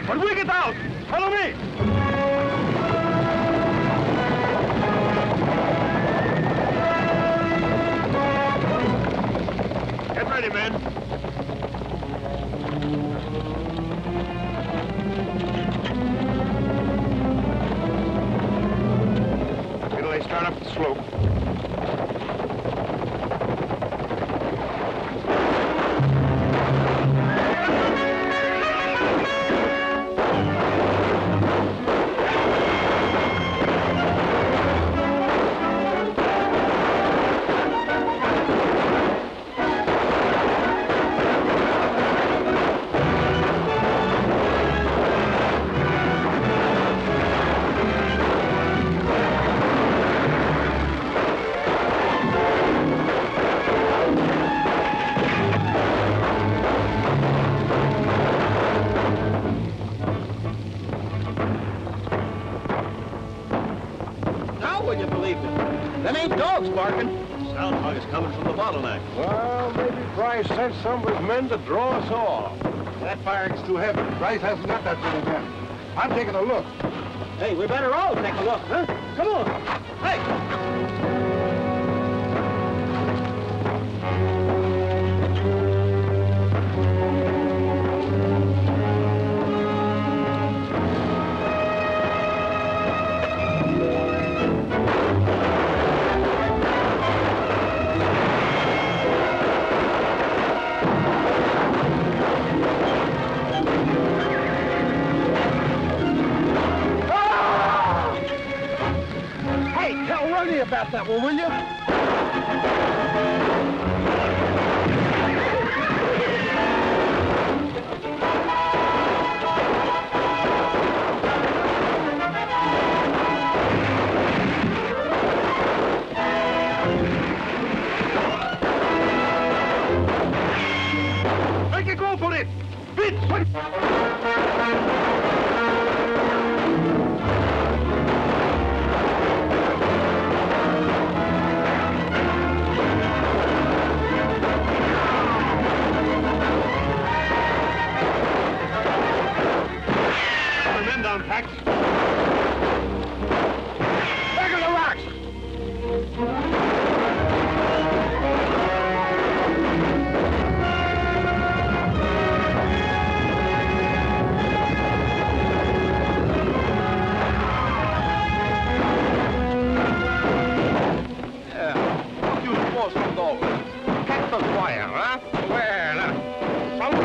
When we get out, follow me! Get ready, men. You know, they start up the slope. Bryce sent some of his men to draw us off. That firing's too heavy. Bryce hasn't got that many men. I'm taking a look. Hey, we better all take a look, huh? Come on. Hey! About that one, will you? Make a go for it! Bitch! Pax. Back of the rocks! Yeah, what you supposed to do? Catch the fire, huh? Well, some...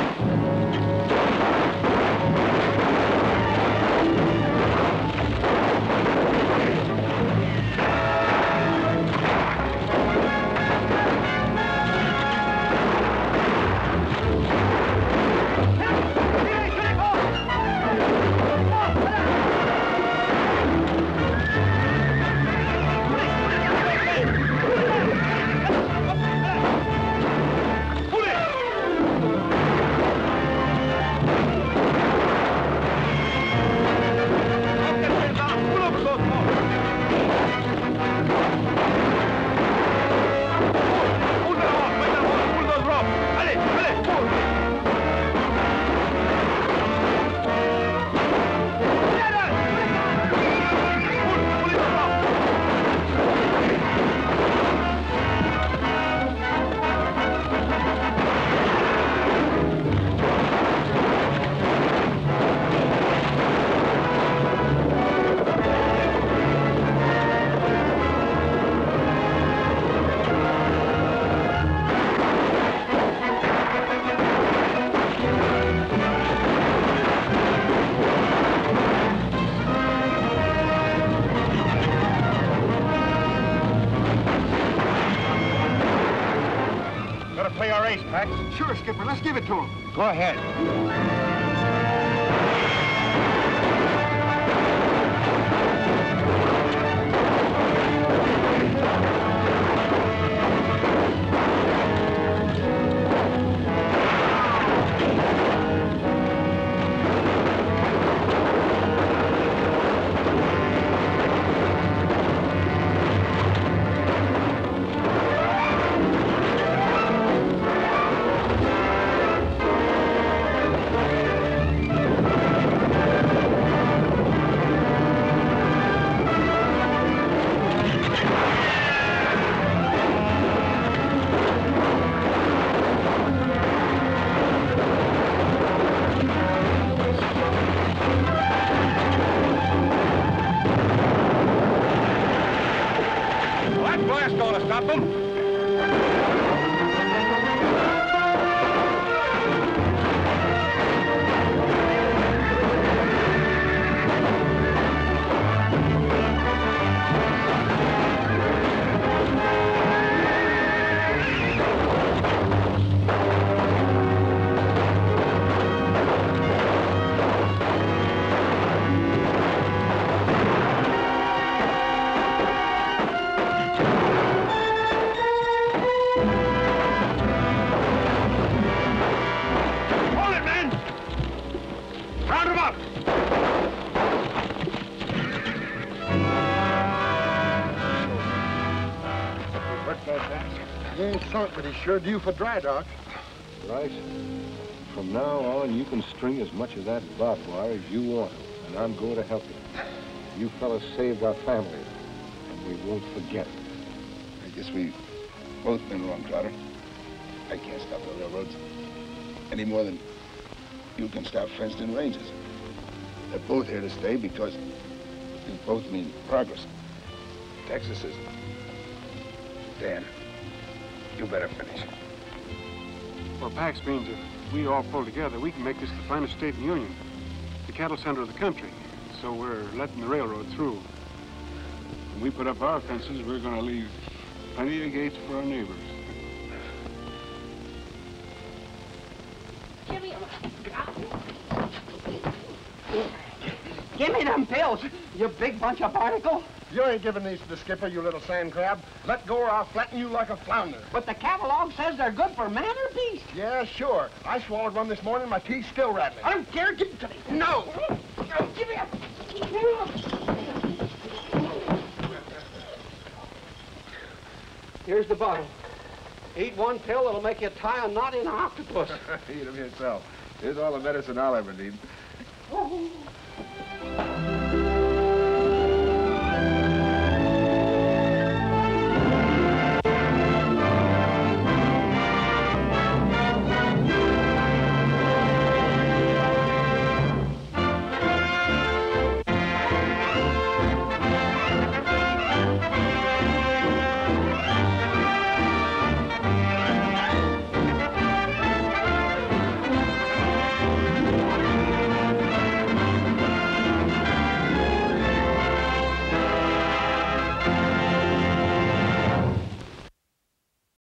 Play our ace, Pax. Sure, Skipper. Let's give it to him. Go ahead. blast all to stop them. He ain't sunk, but he's sure due for dry dock. Bryce, from now on, you can string as much of that barbed wire as you want, and I'm going to help you. You fellas saved our family, and we won't forget it. I guess we've both been wrong, Trotter. I can't stop the railroads any more than you can stop fenced-in ranges. They're both here to stay because they both mean progress. Texas is... Dan, you better finish. Well, Pax means if we all pull together, we can make this the finest state in the Union, the cattle center of the country. So we're letting the railroad through. When we put up our fences, we're going to leave plenty of gates for our neighbors. Jimmy, give me them pills, you big bunch of barnacle. You ain't giving these to the skipper, you little sand crab. Let go or I'll flatten you like a flounder. But the catalog says they're good for man or beast. Yeah, sure. I swallowed one this morning, my teeth's still rattling. I don't care, give it to me. No! Give me up! Here's the bottle. Eat one pill, it'll make you tie a knot in an octopus. Eat them yourself. Here's all the medicine I'll ever need. Oh.